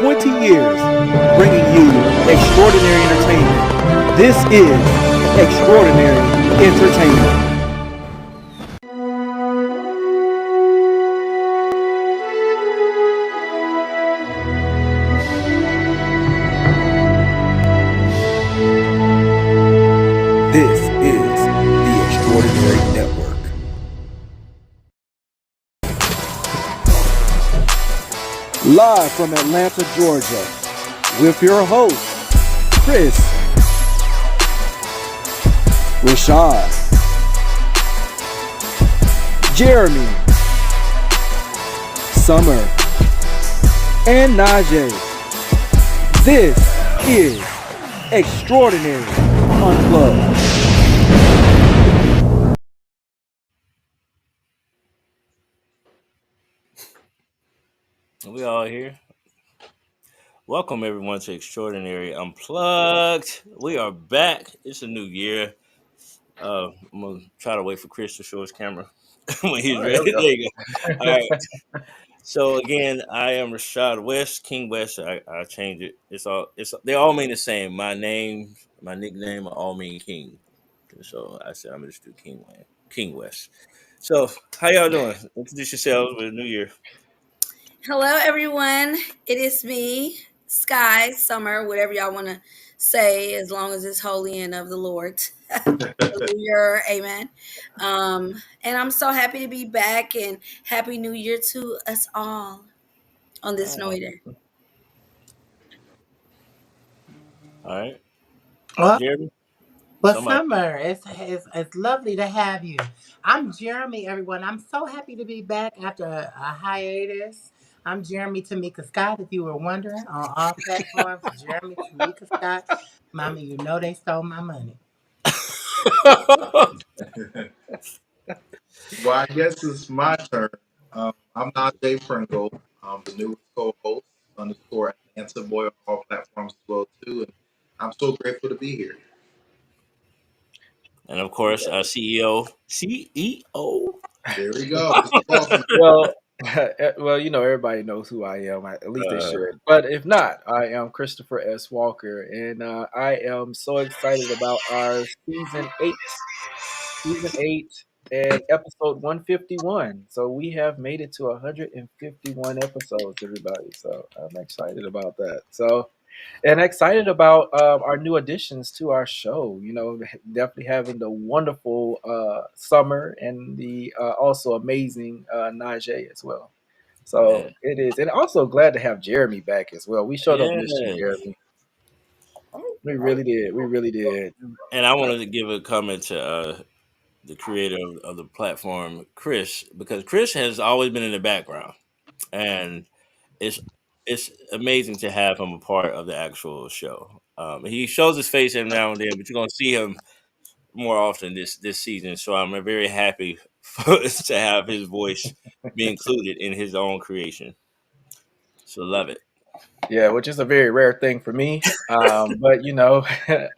20 years bringing you extraordinary entertainment. This is Extraordinary Entertainment. This is the Extraordinary Network. Live from Atlanta, Georgia, with your host, Chris, Rachàd, Jeremy, Summer, and Najee. This is Extraordinary Unplugged. We all here. Welcome everyone to Extraordinary Unplugged. We are back. It's a new year. I'm gonna try to wait for Chris to show his camera when he's ready. There you go. All right. So again, I am Rachàd West, King West. I changed it. They all mean the same. My name, my nickname all mean King. So I said I'm gonna just do King West. So how y'all doing? Introduce yourselves with a new year. Hello, everyone. It is me, Sky, Summer, whatever y'all want to say, as long as it's holy and of the Lord. Hallelujah, amen. And I'm so happy to be back, and happy New Year to us all on this new year. All right. Well, Jeremy? Somebody. Summer, it's lovely to have you. I'm Jeremy, everyone. I'm so happy to be back after a hiatus. I'm Jeremy Tamika Scott, if you were wondering, on all platforms. Jeremy Tamika Scott. Mama, you know they stole my money. Well, I guess it's my turn. I'm Najee Pringle. I'm the newest co-host underscore Atlanta boy on all platforms as well too, and I'm so grateful to be here. And of course, CEO. CEO. There we go. Mr. Bossman. Well, well, everybody knows who I am. At least they should. But if not, I am Christopher S. Walker, and I am so excited about our season eight, and episode 151. So we have made it to 151 episodes, everybody. So I'm excited about that. So, and excited about our new additions to our show. Definitely having the wonderful Summer and the also amazing Najee as well. So Man. it is, and also glad to have Jeremy back as well. We showed up missed you, Yes. Jeremy. We really did. We really did. And I wanted to give a comment to the creator of the platform, Chris, because Chris has always been in the background, and it's it's amazing to have him a part of the actual show. He shows his face every now and then, but you're gonna see him more often this season. So I'm very happy to have his voice be included in his own creation. So love it. Yeah, which is a very rare thing for me. But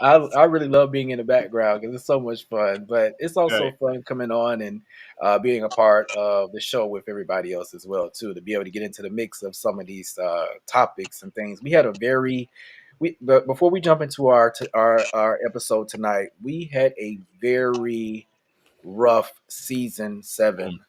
I really love being in the background because it's so much fun. But it's also Right. fun coming on and being a part of the show with everybody else as well too. To be able to get into the mix of some of these topics and things. We had a very but before we jump into our episode tonight, we had a very rough season 7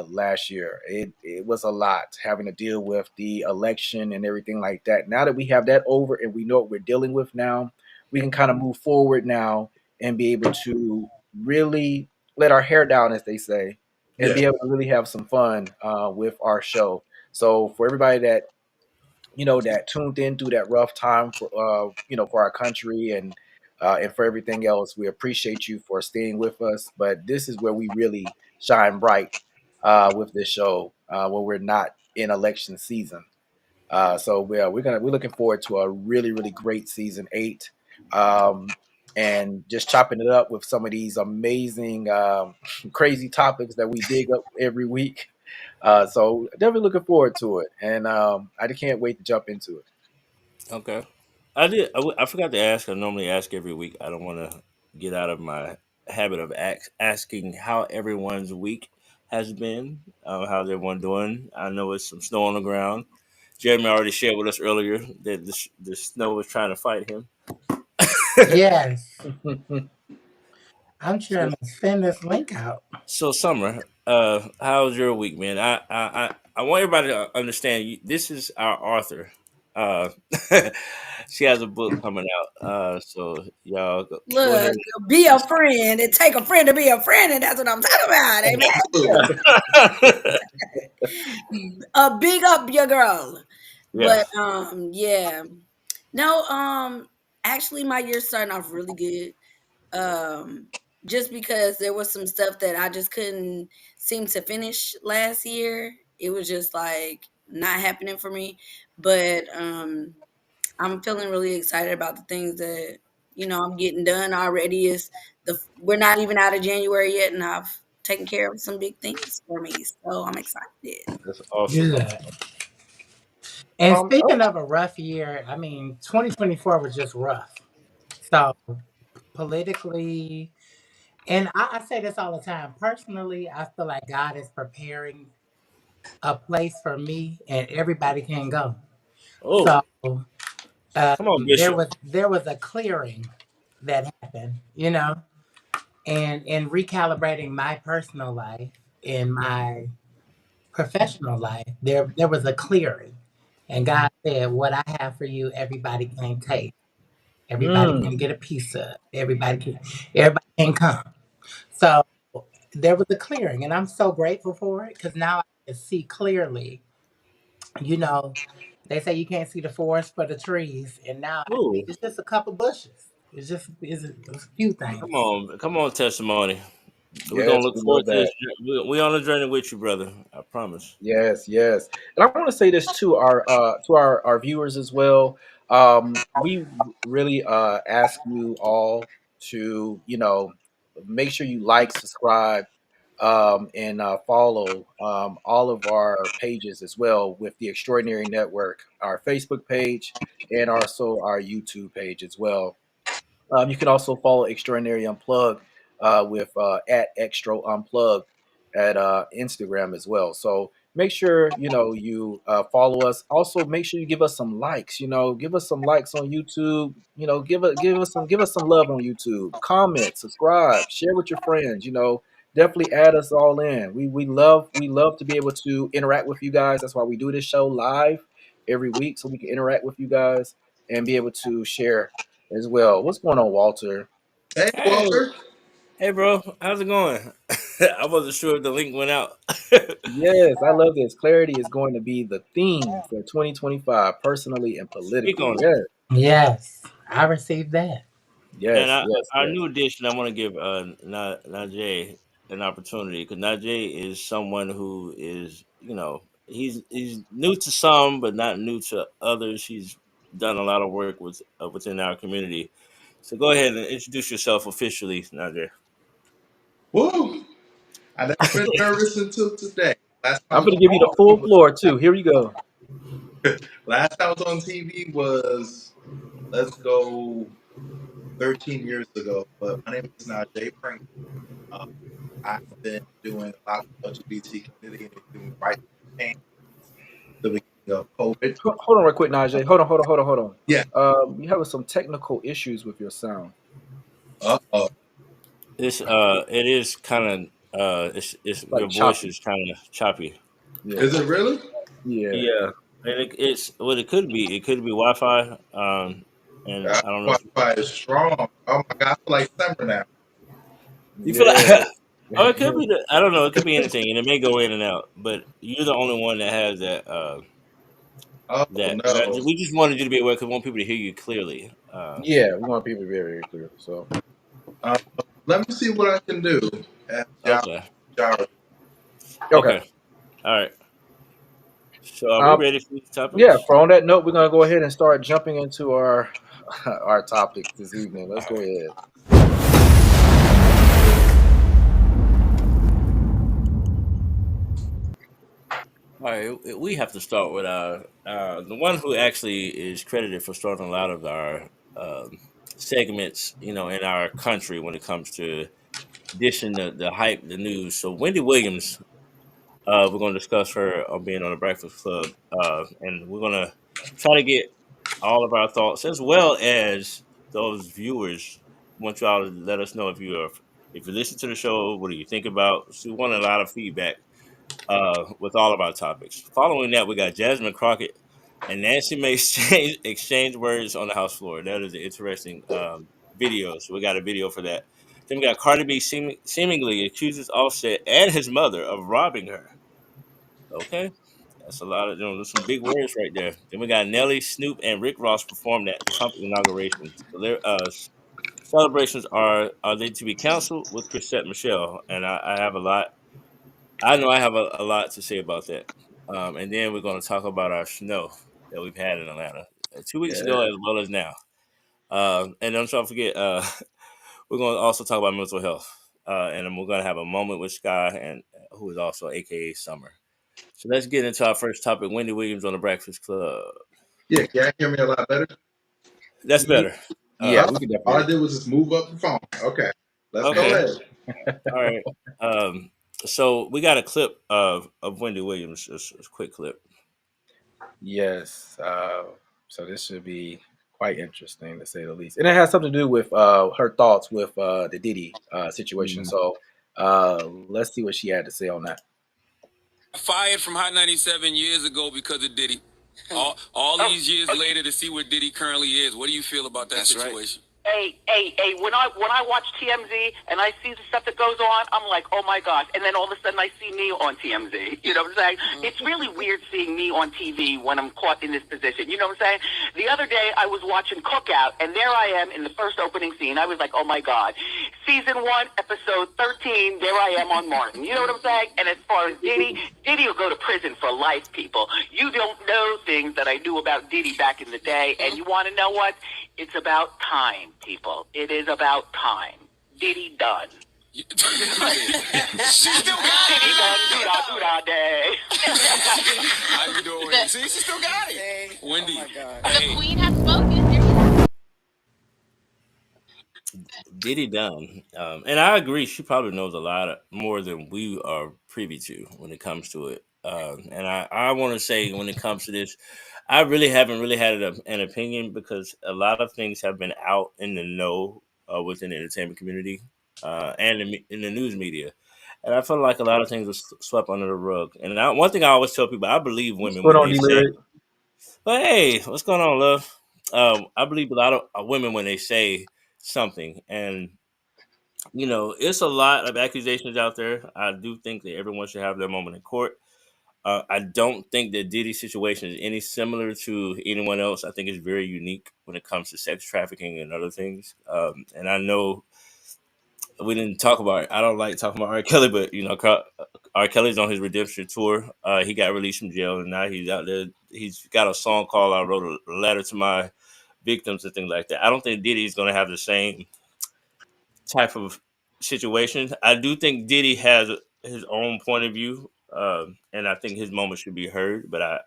last year. It was a lot having to deal with the election and everything like that. Now that we have that over and we know what we're dealing with now, we can kind of move forward now and be able to really let our hair down, as they say, and be Yeah. able to really have some fun with our show. So for everybody that that tuned in through that rough time for our country and for everything else. We appreciate you for staying with us, but this is where we really shine bright with this show when we're not in election season. So yeah, we're looking forward to a really really great season 8, and just chopping it up with some of these amazing crazy topics that we dig up every week. So definitely looking forward to it, and I can't wait to jump into it. Okay. I forgot to ask. I normally ask every week. I don't want to get out of my habit of asking how everyone's week has been. How's everyone doing? I know it's some snow on the ground. Jeremy already shared with us earlier that the snow was trying to fight him. Yes. I'm So, trying to send this link out. so Summer, how's your week, man? I want everybody to understand. This is our author. Uh, she has a book coming out. So y'all go ahead. Look, be a friend. It take a friend to be a friend, and that's what I'm talking about. Amen. Absolutely. Big up your girl. Yeah. But yeah. No, actually my year's starting off really good. Um just because there was some stuff that I just couldn't seem to finish last year. It was just like not happening for me. But I'm feeling really excited about the things that I'm getting done already. Is the We're not even out of January yet, and I've taken care of some big things for me, so I'm excited. That's awesome. Good. And Oh, speaking of a rough year, I mean, 2024 was just rough. So politically, and I say this all the time. Personally, I feel like God is preparing a place for me, and everybody can go. Oh, So come on, there Bishop. was a clearing that happened, and in recalibrating my personal life in my professional life, there was a clearing, and God said, "What I have for you, everybody can take. Everybody mm, can get a piece of. Everybody can come." So there was a clearing, and I'm so grateful for it because now I can see clearly. You know, they say you can't see the forest for the trees, and now I see Ooh, it's just a couple bushes. It's a few things. come on, testimony. We're gonna yes, look we forward love to this. that. We on a journey with you, brother. I promise. Yes, yes. And I want to say this to our viewers as well. We really ask you all to, make sure you like, subscribe, and follow all of our pages as well with the Extraordinary Network, our Facebook page, and also our YouTube page as well. You can also follow Extraordinary Unplugged with at Extra Unplugged at Instagram as well. So make sure you follow us. Also, make sure you give us some likes. Give us some likes on YouTube. Give us some love on YouTube. Comment, subscribe, share with your friends. Definitely add us all in. We love to be able to interact with you guys. That's why we do this show live every week so we can interact with you guys and be able to share as well. What's going on, Walter? Hey, Hey, Walter. hey, bro, how's it going? I wasn't sure if the link went out. Yes, I love this. Clarity is going to be the theme for 2025, personally and Speak politically. on it. Yes, Yes, I received that. And yes, yes, our yes. new addition, I want to give Najee an opportunity because Najee is someone who is, he's new to some, but not new to others. He's done a lot of work within our community. So go ahead and introduce yourself officially, Najee. Woo! I never been nervous until today. Last time I I'm was going to give you the on full TV was floor too. Here we go. last time I was on TV was, let's go, 13 years ago. But my name is Najee Pringle. Um, I've been doing a lot with LGBT community and human rights campaign since the beginning of COVID. Hold on, real quick, Najee. Hold on, hold on, hold on, hold on. Yeah. You having some technical issues with your sound. Uh-oh. It is kind of it's It's your like voice choppy. is kind of choppy. Yeah, Is it really? yeah. Yeah, and it's what it could be. It could be Wi-Fi. And I don't know if Wi-Fi is strong. Oh my God, I feel like summer now. you feel like. Yes. Oh, it could be. I don't know. It could be anything, and it may go in and out. But you're the only one that has that. Oh no. We just wanted you to be aware because we want people to hear you clearly. Yeah, we want people to be very, very clear. So, Uh, let me see what I can do. Okay. Jara. okay. Okay. All right. So are we Um, ready for these yeah, topics? for on that note, we're gonna go ahead and start jumping into our our topic this evening. Let's go ahead. All right. We have to start with the one who actually is credited for starting a lot of our segments, in our country when it comes to dishing the hype, the news. So Wendy Williams We're going to discuss her being on the Breakfast Club, and we're going to try to get all of our thoughts as well as those viewers. Want y'all to let us know if you listen to the show, what do you think about? So we want a lot of feedback with all of our topics. Following that, we got Jasmine Crockett and Nancy Mace exchange words on the house floor. That is an interesting video. So we got a video for that. Then we got Cardi B seemingly accuses Offset and his mother of robbing her. Okay, that's a lot of there's some big words right there. Then we got Nelly, Snoop, and Rick Ross performed at Trump inauguration. So their celebrations are they to be canceled with Chrisette Michelle, and I have a lot. I know I have a lot to say about that. And then we're going to talk about our snow that we've had in Atlanta 2 weeks Yeah. ago as well as now. And don't y'all forget, we're going to also talk about mental health. And then we're going to have a moment with Sky, and who is also AKA Summer. So let's get into our first topic. Wendy Williams on the Breakfast Club. Yeah, can you hear me a lot better? That's better. Yeah, we can All I definitely. did was just move up the phone. Okay, let's go Okay. ahead. All right. So we got a clip of Wendy Williams, just a quick clip. Yes. So this should be quite interesting to say the least, and it has something to do with her thoughts with the Diddy situation. Mhm. So let's see what she had to say on that. Fired from Hot 97 years ago because of Diddy. All these years later to see where Diddy currently is. What do you feel about that That's situation? Hey, when I watch TMZ and I see the stuff that goes on, I'm like, oh my gosh. And then all of a sudden I see me on TMZ. You know what I'm saying? Mm-hmm. It's really weird seeing me on TV when I'm caught in this position. You know what I'm saying? The other day I was watching Cookout, and there I am in the first opening scene. I was like, oh my God. Season 1, episode 13, there I am on Martin. You know what I'm saying? And as far as Diddy will go to prison for life, people. You don't know things that I knew about Diddy back in the day, and you want to know what? It's about time, people. It is about time. Diddy done. She still got Diddy done, it. do-da day. How you doing? See, she still got it. Wendy. The queen has spoken. Diddy done. And I agree. She probably knows a lot more than we are privy to when it comes to it. And I want to say when it comes to this, I really haven't really had an opinion because a lot of things have been out in the know within the entertainment community and in the news media. And I feel like a lot of things are swept under the rug. And one thing I always tell people, I believe What's women going when on, they say, D-Lyric? "But hey, what's going on, love?" I believe a lot of women when they say something, and it's a lot of accusations out there. I do think that everyone should have their moment in court. I don't think that Diddy's situation is any similar to anyone else. I think it's very unique when it comes to sex trafficking and other things. And I know we didn't talk about. I don't like talking about R. Kelly, but R. Kelly's on his redemption tour. He got released from jail, and now he's out there. He's got a song called "I Wrote a Letter to My Victims" and things like that. I don't think Diddy's going to have the same type of situation. I do think Diddy has his own point of view, and I think his moment should be heard. But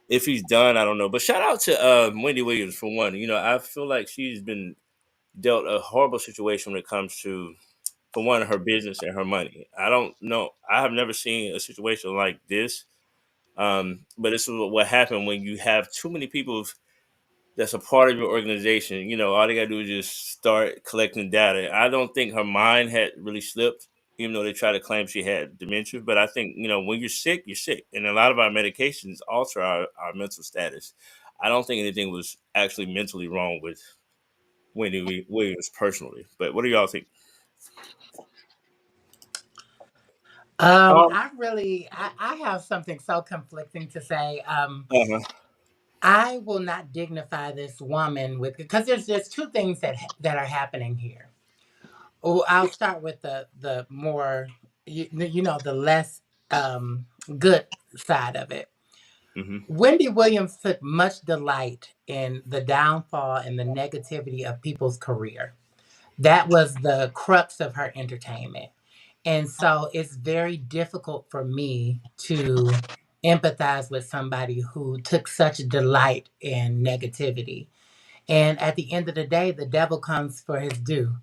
if he's done, I don't know. But shout out to Wendy Williams for one. I feel like she's been dealt a horrible situation when it comes to, for one, her business and her money. I don't know. I have never seen a situation like this. But this is what happened when you have too many people that's a part of your organization. All they gotta do is just start collecting data. I don't think her mind had really slipped, even though they try to claim she had dementia. But I think, when you're sick, you're sick. And a lot of our medications alter our mental status. I don't think anything was actually mentally wrong with Wendy Williams personally. But what do y'all think? Um, I have something so conflicting to say. Uh-huh. I will not dignify this woman with, because there's two things that are happening here. Oh, I'll start with the more the less good side of it. Mm-hmm. Wendy Williams took much delight in the downfall and the negativity of people's career. That was the crux of her entertainment. And so it's very difficult for me to empathize with somebody who took such delight in negativity. And at the end of the day, the devil comes for his due.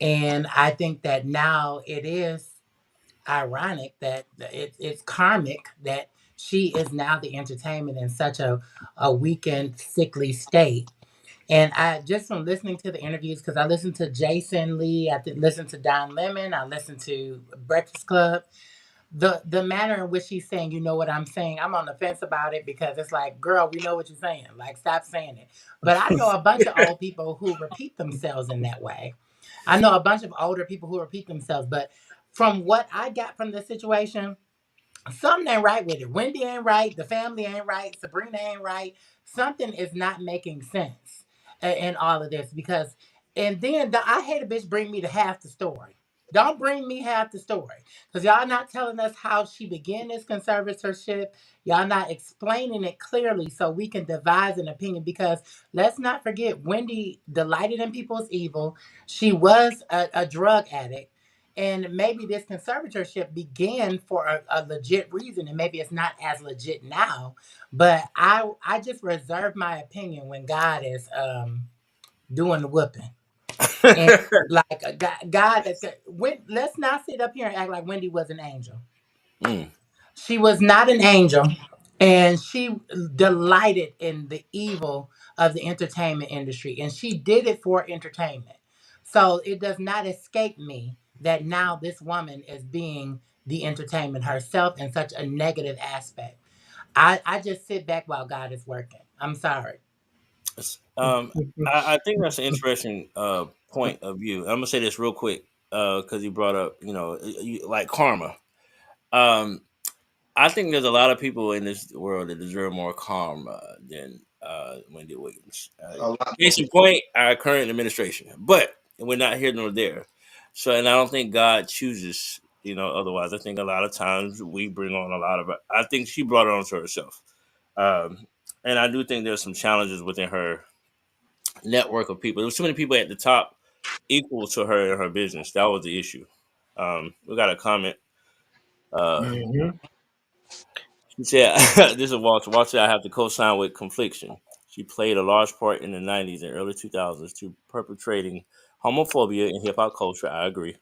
And I think that now it is ironic that it's karmic that she is now the entertainment in such a weakened, sickly state. And I just from listening to the interviews, because I listened to Jason Lee, listened to Don Lemon, I listened to Breakfast Club. The manner in which she's saying, you know what I'm saying, I'm on the fence about it because it's like, girl, we know what you're saying. Like, stop saying it. But I know a bunch of old people who repeat themselves in that way. I know a bunch of older people who repeat themselves. But from what I got from the situation, something ain't right with it. Wendy ain't right. The family ain't right. Sabrina ain't right. Something is not making sense in all of this because, and then I hate a bitch bring me to half the story. Don't bring me half the story because y'all not telling us how she began this conservatorship. Y'all not explaining it clearly so we can devise an opinion because let's not forget Wendy delighted in people's evil. She was a drug addict and maybe this conservatorship began for a legit reason, and maybe it's not as legit now. But I just reserve my opinion when God is doing the whooping. And like God is let's not sit up here and act like Wendy was an angel. Mm. She was not an angel, and she delighted in the evil of the entertainment industry, and she did it for entertainment. So it does not escape me that now this woman is being the entertainment herself in such a negative aspect. I just sit back while God is working. I'm sorry. Um, I think that's an interesting point of view. I'm gonna say this real quick because you brought up, like karma. Um, I think there's a lot of people in this world that deserve more karma than Wendy Williams. A lot more Case in people. point, our current administration, but we're not here nor there. So, and I don't think God chooses, otherwise. I think a lot of times we bring on a lot of. I think she brought it on to herself, um, and I do think there's some challenges within her network of people. There was too many people at the top equal to her in her business. That was the issue. We got a comment. Uh, Hmm. she said, "This is Walter. Walter, I have to co-sign with confliction. She played a large part in the '90s and early 2000s to perpetrating homophobia in hip hop culture. I agree.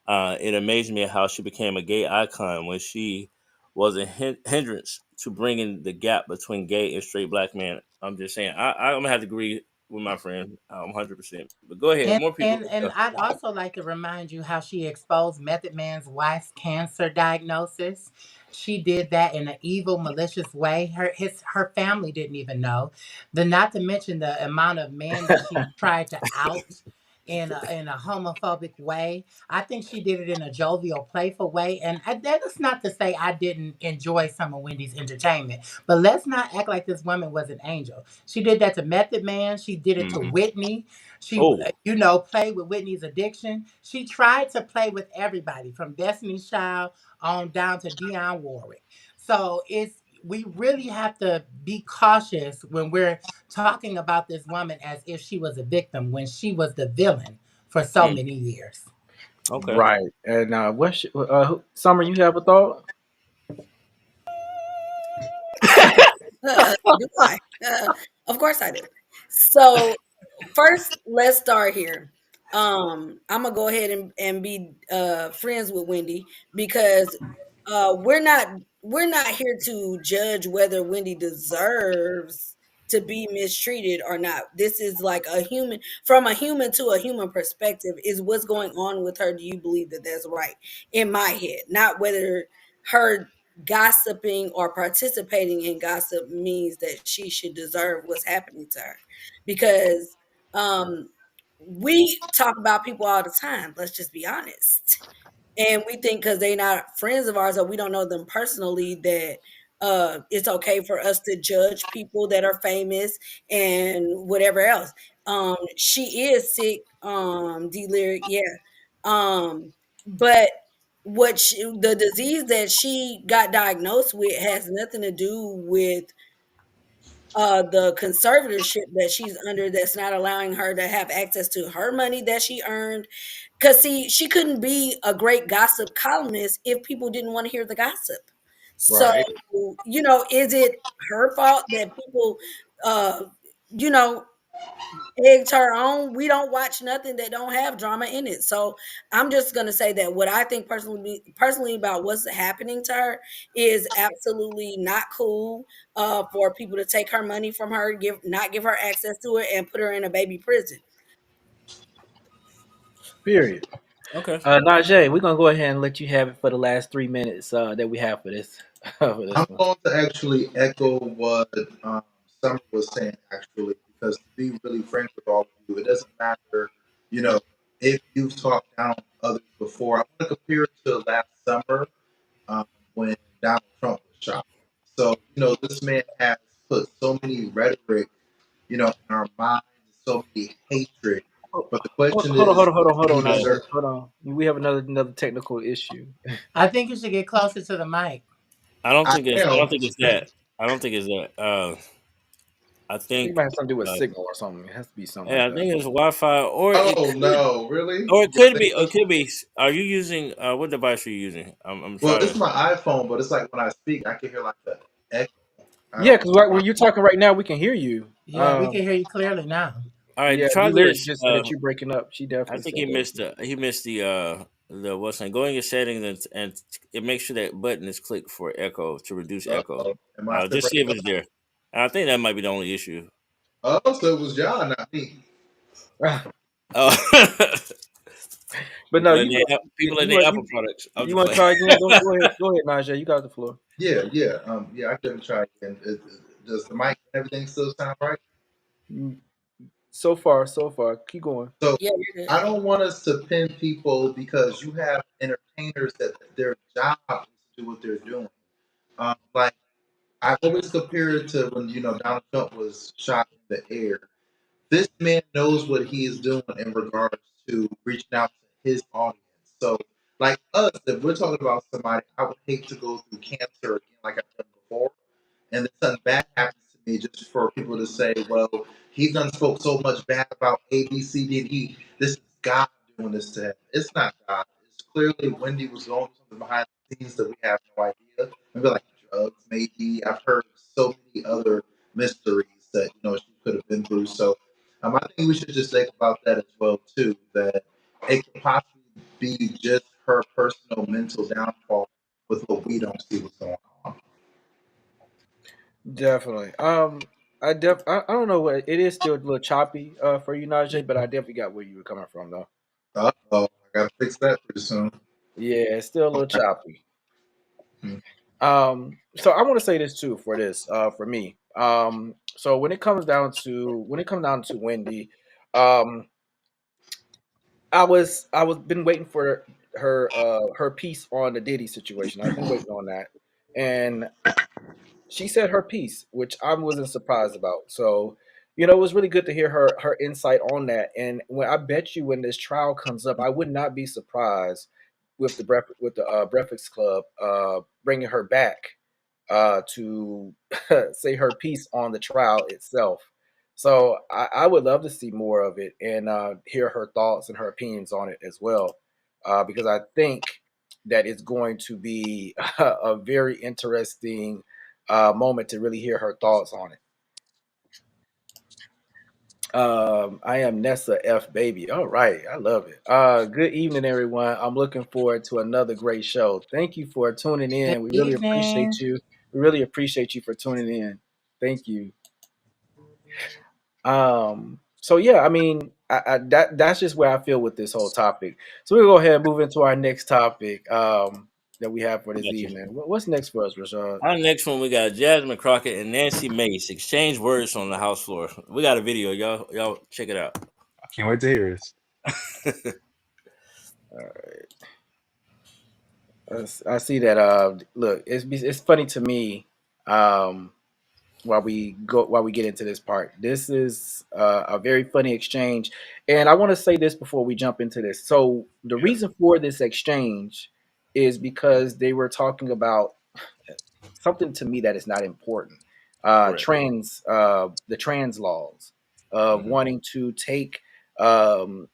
It amazed me how she became a gay icon when she was a hindrance to bringing the gap between gay and straight black men. I'm just saying, I'm gonna have to agree with my friend 100%. But go ahead, And more people. and and I'd also like to remind you how she exposed Method Man's wife's cancer diagnosis. She did that in an evil, malicious way. Her family didn't even know. Then, not to mention the amount of men that she tried to out in a homophobic way. I think she did it in a jovial, playful way. And that is not to say I didn't enjoy some of Wendy's entertainment, but let's not act like this woman was an angel. She did that to Method Man. She did it to Hmm. Whitney. She, Oh, played with Whitney's addiction. She tried to play with everybody from Destiny's Child on down to Dionne Warwick. So we really have to be cautious when we're talking about this woman as if she was a victim when she was the villain for so hmm. many years. Okay. Right. And Summer, you have a thought? Do I? Of course I do. So first, let's start here. I'm gonna go ahead and be friends with Wendy because we're not here to judge whether Wendy deserves to be mistreated or not. This is like a human from a human to a human perspective is what's going on with her. Do you believe that that's right? In my head, not whether her gossiping or participating in gossip means that she should deserve what's happening to her because um we talk about people all the time, let's just be honest, and we think because they're not friends of ours or we don't know them personally that it's okay for us to judge people that are famous and whatever else. She is sick, D-Lyric, yeah. But the disease that she got diagnosed with has nothing to do with the conservatorship that she's under that's not allowing her to have access to her money that she earned. Because, see, she couldn't be a great gossip columnist if people didn't want to hear the gossip. So, Right. is it her fault that people, uh, you know, egged her on. We don't watch nothing that don't have drama in it. So I'm just gonna say that what I think personally about what's happening to her is absolutely not cool. For people to take her money from her, not give her access to it, and put her in a baby prison. Period. Okay. Najee, we're gonna go ahead and let you have it for the last 3 minutes that we have for this for I'm this one. going to actually echo what Summer was saying, actually, because to be really frank with all of you, it doesn't matter, you know, if you've talked down on others before. I want to compare it to last summer when Donald Trump was shot. So, this man has put so many rhetoric, in our minds, so many hatred. Hold, But the question hold on, hold is, on, hold on, hold did he on, Najee. deserve? Hold on. We have another technical issue. I think you should get closer to the mic. I don't I think it's. I don't am. think it's that. I don't think it's that. I It think. might have something to do with Uh, signal or something. It has to be something yeah, like I that. think it's Wi-Fi, Oh no, really? or it You could think be. Or so? it could be. Are you using? What device are you using? I'm Well, trying it's to. my iPhone, but it's like when I speak, I can hear like the echo. I Yeah, don't because know why. when you're talking right now, we can hear you. Yeah, we can hear you clearly now. All right, Yeah, try you literally this. just said that you're breaking up. She I definitely think said that. he missed the what's name. Go in your settings and it makes sure that button is clicked for echo to reduce echo. Uh-oh. Am I still Just see if breaking it's up? there. And I think that might be the only issue. Oh, so it was John, not me. Oh, But no, you go. People in You the want Apple products. I'm you just want to playing. try again? Go ahead, Najee. You got the floor. Yeah, yeah, yeah. I couldn't try again. Does the mic and everything still sound right? Mm, so far, keep going. So Yeah, you're good. I don't want us to pin people because you have entertainers that their job is to do what they're doing. Like I always compare it to when Donald Trump was shot in the air. This man knows what he is doing in regards to reaching out to his audience. So, like us, if we're talking about somebody, I would hate to go through cancer again, like I've done before, and then something bad happens to me, just for people to say, "Well, he's done spoke so much bad about A, B, C, D, and E. This is God doing this to him." It's not God. It's clearly Wendy was going through something behind the scenes that we have no idea. Maybe like drugs, maybe. I've heard so many other mysteries that she could have been through. So I think we should just think about that as well too. That it could possibly be just her personal mental downfall with what we don't see what's going on. Definitely. I don't know what it is. Still a little choppy for you, Najee, but I definitely got where you were coming from though. Oh, I gotta fix that pretty soon. Yeah, it's still a little Okay. choppy. So I want to say this too for this for me. So when it comes down to Wendy, um, I was been waiting for her piece on the Diddy situation. I've been waiting on that, and she said her piece, which I wasn't surprised about. So, it was really good to hear her insight on that. And when I bet you when this trial comes up, I would not be surprised with the Breakfast Club bringing her back to say her piece on the trial itself. So I would love to see more of it and hear her thoughts and her opinions on it as well, because I think that it's going to be a very interesting moment to really hear her thoughts on it. I am Nessa F Baby. All right, I love it. Good evening, everyone. I'm looking forward to another great show. Thank you for tuning Good in. We really appreciate evening. you. We really appreciate you for tuning in. Thank you. So yeah, I mean, that's just where I feel with this whole topic. So we'll go ahead and move into our next topic that we have for this Gotcha. evening. What's next for us, Rachàd? Our next one, we got Jasmine Crockett and Nancy Mace exchange words on the house floor. We got a video, y'all check it out. I can't wait to hear this. I see that. Look, it's funny to me. Um, while we get into this part, this is a very funny exchange, and I want to say this before we jump into this. So the Yeah. reason for this exchange is because they were talking about something to me that is not important. Correct. The trans laws of Hmm. wanting to take um,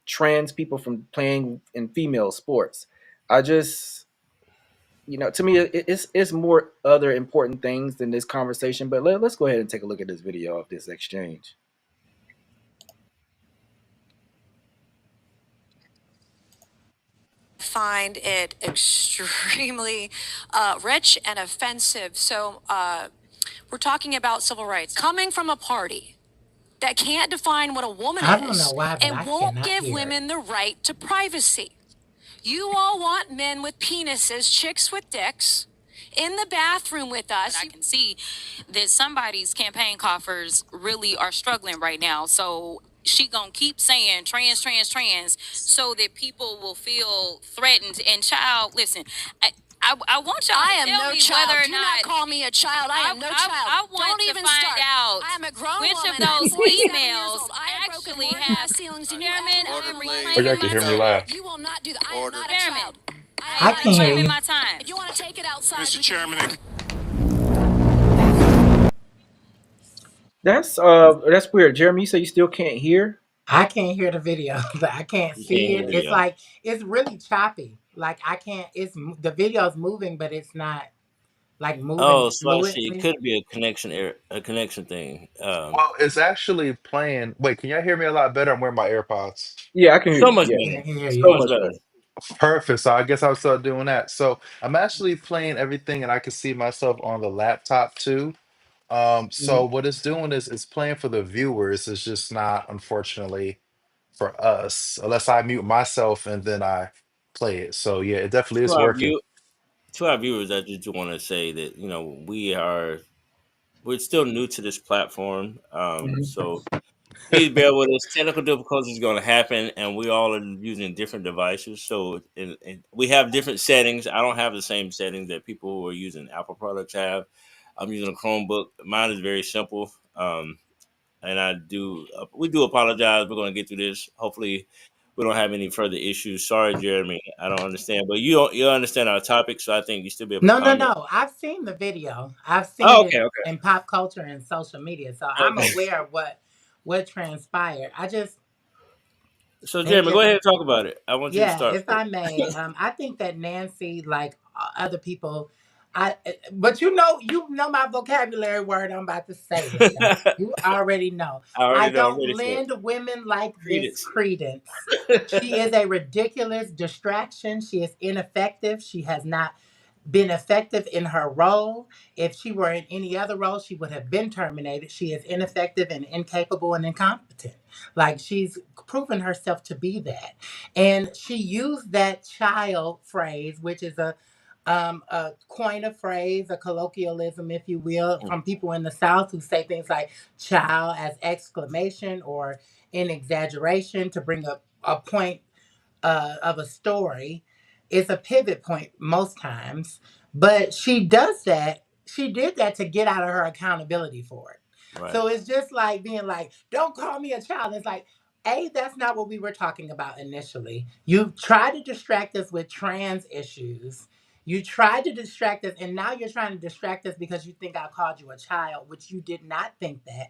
trans people from playing in female sports. I just, to me, it's more other important things than this conversation. But let's go ahead and take a look at this video of this exchange. find it extremely rich and offensive. So we're talking about civil rights coming from a party that can't define what a woman I don't know is why, but and I won't cannot give hear it. women the right to privacy. You all want men with penises, chicks with dicks, in the bathroom with us. I can see that somebody's campaign coffers really are struggling right now. So she gonna keep saying trans, trans, trans, so that people will feel threatened. And child, listen, I want y'all I to am tell no me child. whether or Do not not call me a child. I am no child. I want Don't to even find start. out I am a grown which woman. of those I'm 47 years females old. I have broken actually more have glass ceilings than you Chairman, ever I am will. Oh, y'all reclaiming can my hear me time. laugh. You will not do that. I am Order. not a Chairman, child. I I am can hear reclaiming you. my time. If you want to take it outside, Mr. we can. Chairman, That's weird. Jeremy, you say you still can't hear? I can't hear the video. I can't You can't see hear it. the It's video. like it's really choppy. Like I can't. The video's moving, but it's not like moving Oh, so I see. It fluidly. could be a connection error, a connection thing. well, it's actually playing. Wait, can y'all hear me a lot better? I'm wearing my AirPods. Yeah, I can hear So you. much Yeah, Yeah, I better. can hear So you. so much much better. better. Perfect. So I guess I'll start doing that. So I'm actually playing everything, and I can see myself on the laptop too. So Mhm. what it's doing is it's playing for the viewers. It's just not, unfortunately, for us, unless I mute myself and then I play it. So yeah, it definitely To is our working. view, to our viewers, I just want to say that we're still new to this platform. Mhm. So please bear with us. Technical difficulties going to happen, and we all are using different devices. So and we have different settings. I don't have the same settings that people who are using Apple products have. I'm using a Chromebook. Mine is very simple. And we do apologize. We're going to get through this. Hopefully, we don't have any further issues. Sorry, Jeremy. I don't understand, but you understand our topic, so I think you still be able to No, no, comment. no. I've seen the video. I've seen Oh, it okay, okay, in pop culture and social media, so I'm okay. aware of what transpired. I just So, it Jeremy, go just ahead and talk about it. I want you to Yeah, start if I first. may, I think that Nancy, like other people, but you know my vocabulary word I'm about to say, Rachàd. I You already know. I already know. I'm don't ready for it. lend women like this Credence. credence. She is a ridiculous distraction. She is ineffective. She has not been effective in her role. If she were in any other role, she would have been terminated. She is ineffective and incapable and incompetent. Like she's proven herself to be that. And she used that child phrase, which is a coin of phrase, a colloquialism, if you will, Mm, from people in the South who say things like child as exclamation or in exaggeration to bring up a point of a story. It's a pivot point most times, but she does that. She did that to get out of her accountability for it. right. So it's just like being like, "Don't call me a child." It's like, a, that's not what we were talking about initially. You tried to distract us with trans issues. You tried to distract us, and now you're trying to distract us because you think I called you a child, which you did not think that.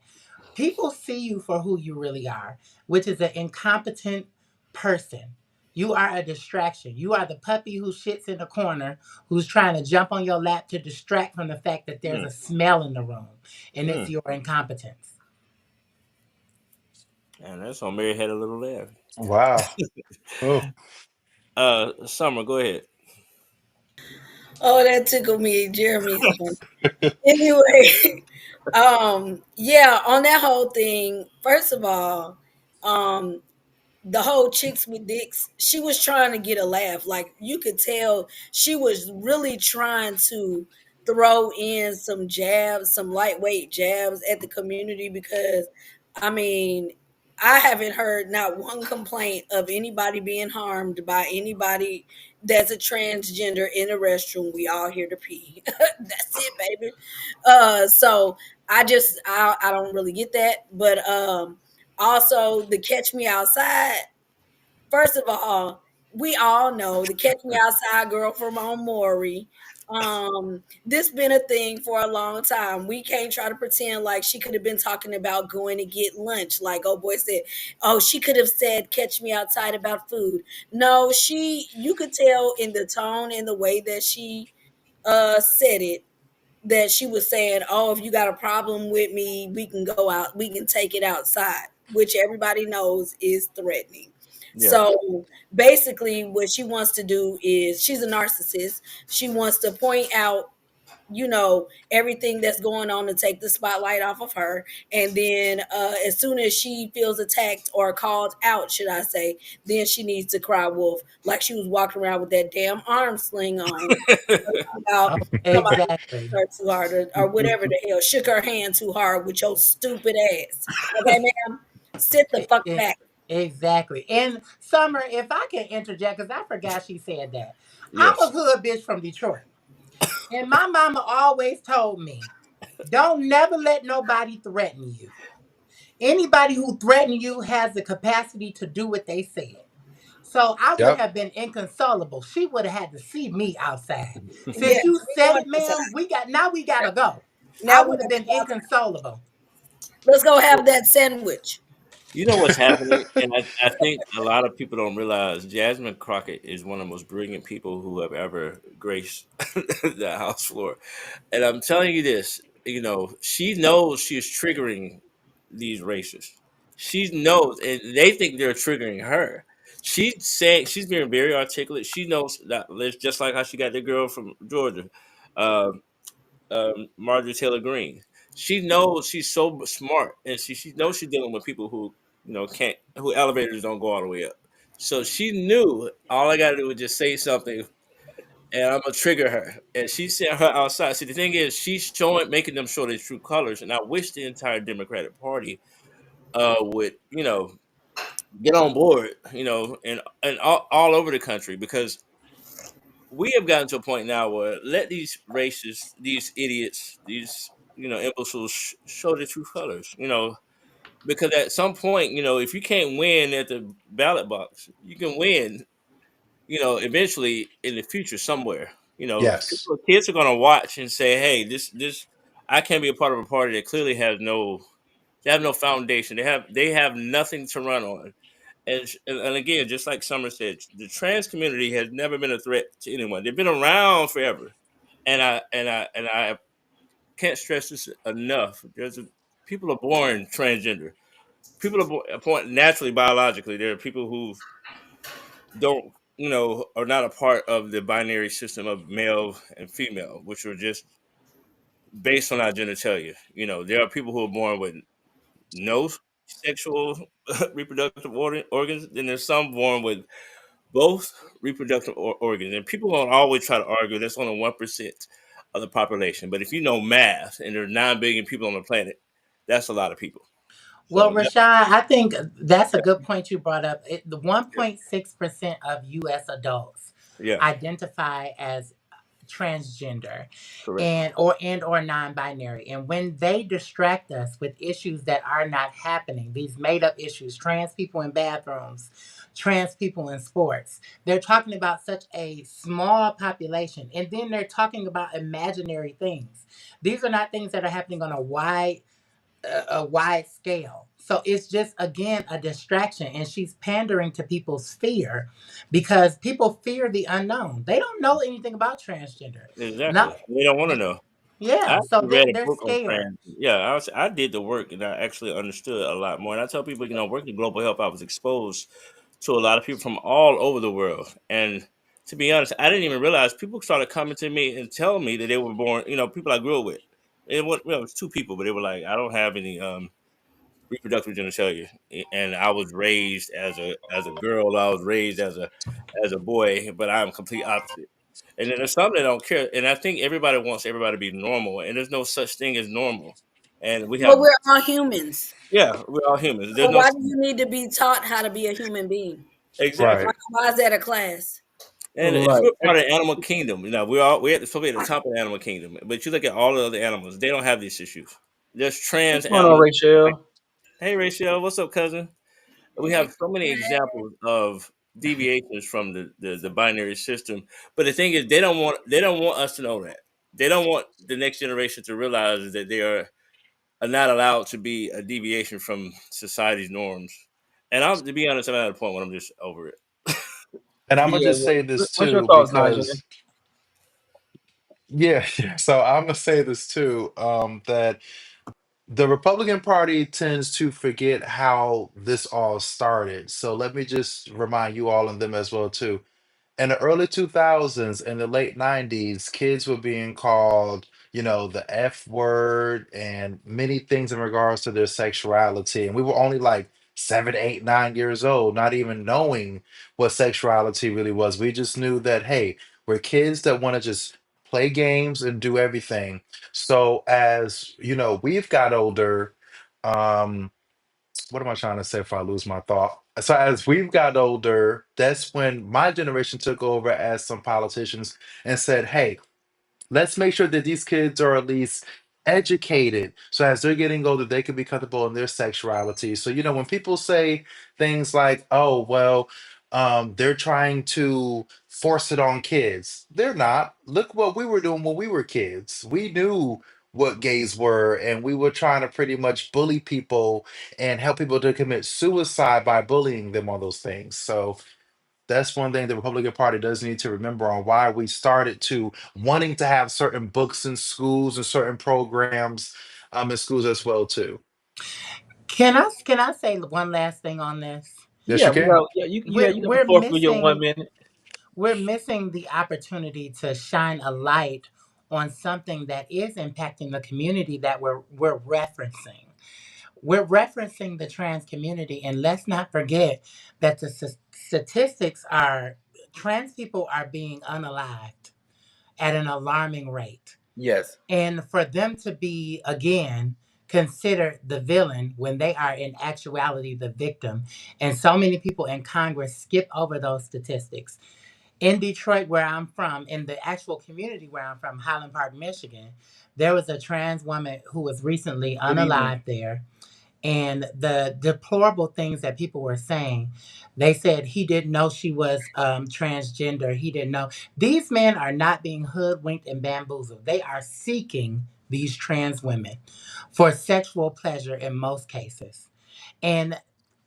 People see you for who you really are, which is an incompetent person. You are a distraction. You are the puppy who shits in the corner, who's trying to jump on your lap to distract from the fact that there's Mm, a smell in the room, and it's mm. your incompetence. And that's on Mary had a little laugh. Wow. Oh, Summer, go ahead. Oh, that tickled me. Jeremy's funny. Anyway, yeah, on that whole thing, first of all, um, the whole chicks with dicks, she was trying to get a laugh. Like you could tell she was really trying to throw in some jabs, some lightweight jabs at the community because I mean, I haven't heard not one complaint of anybody being harmed by anybody that's a transgender in a restroom. We all here to pee. That's it, baby. So I don't really get that. But also the catch me outside. First of all, we all know the Catch Me Outside girl from on Maury. This been a thing for a long time. We can't try to pretend like she could have been talking about going to get lunch, like oh boy said. Oh, she could have said "Catch me outside" about food. No, you could tell in the tone and the way that she said it that she was saying, "Oh, if you got a problem with me, we can go out, we can take it outside," which everybody knows is threatening. Yeah. So basically, what she wants to do is she's a narcissist. She wants to point out, everything that's going on to take the spotlight off of her. And then as soon as she feels attacked or called out, should I say, then she needs to cry wolf, like she was walking around with that damn arm sling on about Oh, somebody exactly. hurt too hard, or whatever the hell, shook her hand too hard with your stupid ass. Okay, ma'am, sit the E- fuck e- back. Exactly. And Summer, if I can interject, because I forgot she said that. I'm a Yes. hood bitch from Detroit. And my mama always told me, don't never let nobody threaten you. Anybody who threatened you has the capacity to do what they said. So I would Yep. have been inconsolable. She would have had to see me outside. Yeah, Since you we said going it, ma'am, outside. we gotta go. Now I we would have got to been go outside. inconsolable. Let's go have that sandwich. You know what's happening, and I think a lot of people don't realize Jasmine Crockett is one of the most brilliant people who have ever graced the house floor. And I'm telling you this, she knows she's triggering these racists. She knows, and they think they're triggering her. She's saying she's being very articulate. She knows that it's just like how she got the girl from Georgia, um, Marjorie Taylor Greene. She knows she's so smart, and she knows she's dealing with people who can't who elevators don't go all the way up. So she knew all I got to do was just say something and I'm gonna trigger her. And she sent her outside. See, the thing is, she's showing, making them show their true colors. And I wish the entire Democratic Party would, get on board, and all over the country because we have gotten to a point now where let these racists, these idiots, these imbeciles show their true colors. Because at some point, if you can't win at the ballot box, you can win eventually in the future somewhere, Yes. kids are gonna watch and say, "Hey, this, I can't be a part of a party that clearly has they have no foundation. They have nothing to run on." And again, just like Summer said, the trans community has never been a threat to anyone. They've been around forever, and I can't stress this enough. People are born transgender. People are born naturally biologically. There are people who don't are not a part of the binary system of male and female, which are just based on our genitalia. There are people who are born with no sexual reproductive organs, and there's some born with both reproductive organs. And people don't always try to argue that's only 1% of the population, but if you know math, and there are 9 billion people on the planet, that's a lot of people. Well, So Rashad, I think that's a yeah, good point you brought up. The yeah, 1.6% of U.S. adults yeah, identify as transgender correct. and or non-binary, and when they distract us with issues that are not happening, these made-up issues, trans people in bathrooms, trans people in sports, they're talking about such a small population, and then they're talking about imaginary things. These are not things that are happening on a wide scale. So it's just again a distraction, and she's pandering to people's fear because people fear the unknown. They don't know anything about transgender. Exactly. No, We don't want to know. I yeah. So actually they're read a they're book on scared. trans. Yeah, I did the work and I actually understood a lot more. And I tell people, working in global health, I was exposed to a lot of people from all over the world. And to be honest, I didn't even realize people started coming to me and telling me that they were born, people I grew up with. It was two people, but they were like, I don't have any reproductive genitalia, and I was raised as a girl. I was raised as a boy, but I'm complete opposite. And then there's some that don't care, and I think everybody wants everybody to be normal, and there's no such thing as normal. And we But have, we're all humans. yeah, we're all humans. There's So no why do you need to be taught how to be a human being? Right. exactly. Why is that a class? And if Right. we're part of the animal kingdom, we're supposed to be at the top of the animal kingdom. But you look at all the other animals; they don't have these issues. There's trans What's going on, animals. Like, Rachel? hey, Rachel, what's up, cousin? We have so many examples of deviations from the binary system. But the thing is, they don't want us to know that. They don't want the next generation to realize that they are not allowed to be a deviation from society's norms. And I'm to be honest, I'm at a point where I'm just over it. And I'm gonna Yeah. just say this What's your too thoughts, Najee? because yeah, yeah. So I'm gonna say this too. That The Republican Party tends to forget how this all started. So let me just remind you all and them as well too. In the early 2000s and the late 90s, kids were being called, the F word and many things in regards to their sexuality. And we were only like 7, 8, 9 years old, not even knowing what sexuality really was. We just knew that, hey, we're kids that want to just play games and do everything. So as we've got older, um, what am I trying to say if I lose my thought? So as we've got older, that's when my generation took over as some politicians and said, hey, let's make sure that these kids are at least educated. So as they're getting older, they can be comfortable in their sexuality. So, when people say things like, oh, well, they're trying to force it on kids. They're not. Look what we were doing when we were kids. We knew what gays were, and we were trying to pretty much bully people and help people to commit suicide by bullying them on those things. So that's one thing the Republican Party does need to remember on why we started to wanting to have certain books in schools and certain programs in schools as well too. Can I say one last thing on this? Yes, Yeah, you we can. got yeah, We're you got the we're floor for your missing 1 minute. we're missing the opportunity to shine a light on something that is impacting the community that we're referencing. We're referencing the trans community, and let's not forget that the statistics are trans people are being unalived at an alarming rate. Yes. And for them to be, again, considered the villain when they are in actuality the victim. And so many people in Congress skip over those statistics. In Detroit, where I'm from, in the actual community where I'm from, Highland Park, Michigan, there was a trans woman who was recently Good evening. unalived there, and the deplorable things that people were saying. They said he didn't know she was transgender. He didn't know. These men are not being hoodwinked and bamboozled. They are seeking these trans women for sexual pleasure in most cases. And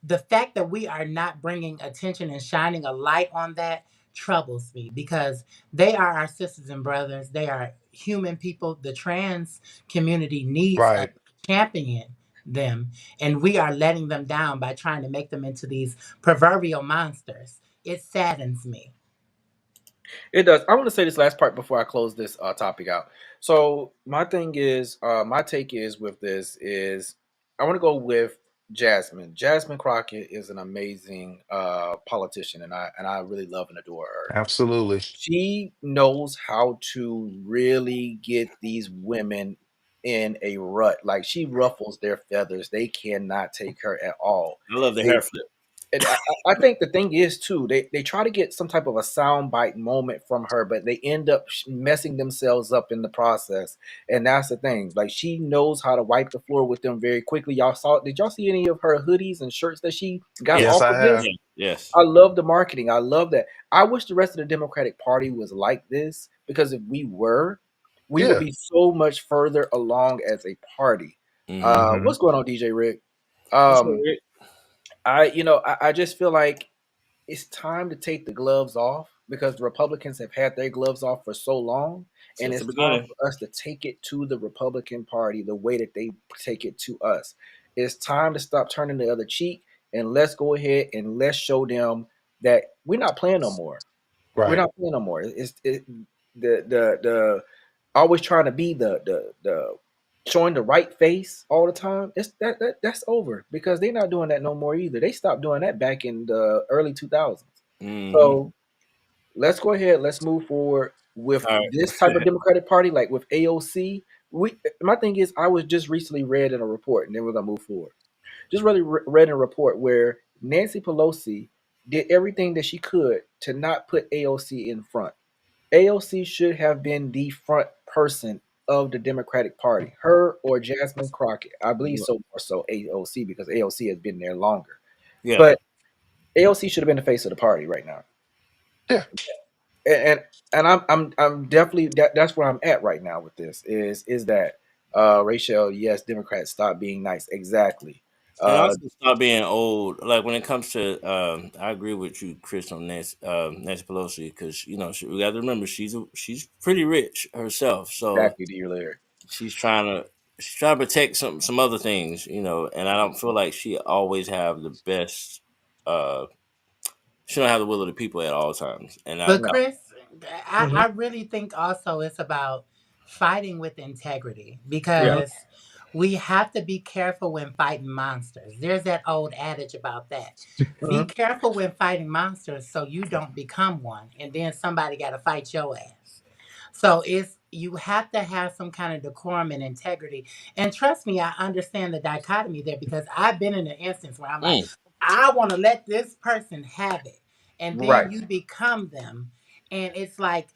the fact that we are not bringing attention and shining a light on that troubles me because they are our sisters and brothers. They are human people. The trans community needs us Right. to champion them, and we are letting them down by trying to make them into these proverbial monsters. It saddens me. It does. I want to say this last part before I close this topic out. So my take is with this is I want to go with Jasmine. Jasmine Crockett is an amazing politician, and I really love and adore her. Absolutely. She knows how to really get these women in a rut. Like she ruffles their feathers. They cannot take her at all. I love the They hair flip. and I think the thing is too, they try to get some type of a soundbite moment from her, but they end up messing themselves up in the process. And that's the thing. Like she knows how to wipe the floor with them very quickly. Did y'all see any of her hoodies and shirts that she got Yes, Yes, off I of this? have. yes, yes. I love the marketing. I love that. I wish the rest of the Democratic Party was like this because if we were, we would Yeah. be so much further along as a party. Mm-hmm. Hmm. What's going on, DJ Rick? What's up, Um, Rick? I just feel like it's time to take the gloves off because the Republicans have had their gloves off for so long, and Since the it's time beginning. for us to take it to the Republican Party the way that they take it to us. It's time to stop turning the other cheek and let's go ahead and let's show them that we're not playing no more. We're Right. not playing no more. The always trying to be the showing the right face all the time. That's over because they're not doing that no more either. They stopped doing that back in the early 2000s. Mm-hmm. So let's go ahead. Let's move forward with All this type of right. Democratic Party, like with AOC. My thing is, I was just recently read in a report, and then we're gonna move forward. Just really read in a report where Nancy Pelosi did everything that she could to not put AOC in front. AOC should have been the front person of the Democratic Party, her or Jasmine Crockett. I believe so more so AOC because AOC has been there longer. Yeah. But AOC should have been the face of the party right now. Yeah. And I'm definitely that's where I'm at right now with this is that Rachel, yes, Democrats stop being nice. Exactly. And Uh also stop being old. Like when it comes to, I agree with you, Chris, on Nancy Pelosi, because we got to remember she's pretty rich herself, so exactly, dear Larry. she's trying to. she's trying to protect some other things, and I don't feel like she always have the best. Uh, she don't have the will of the people at all times, and I, But No. Chris, Hmm. I really think also it's about fighting with integrity Hmm. yeah. because we have to be careful when fighting monsters. There's that old adage about that. Be Hmm. careful when fighting monsters so you don't become one, and then somebody got to fight your ass. So it's you have to have some kind of decorum and integrity. And trust me, I understand the dichotomy there because I've been in an instance where I'm like, Mm. I want to let this person have it. And then Right. you become them. And it's like,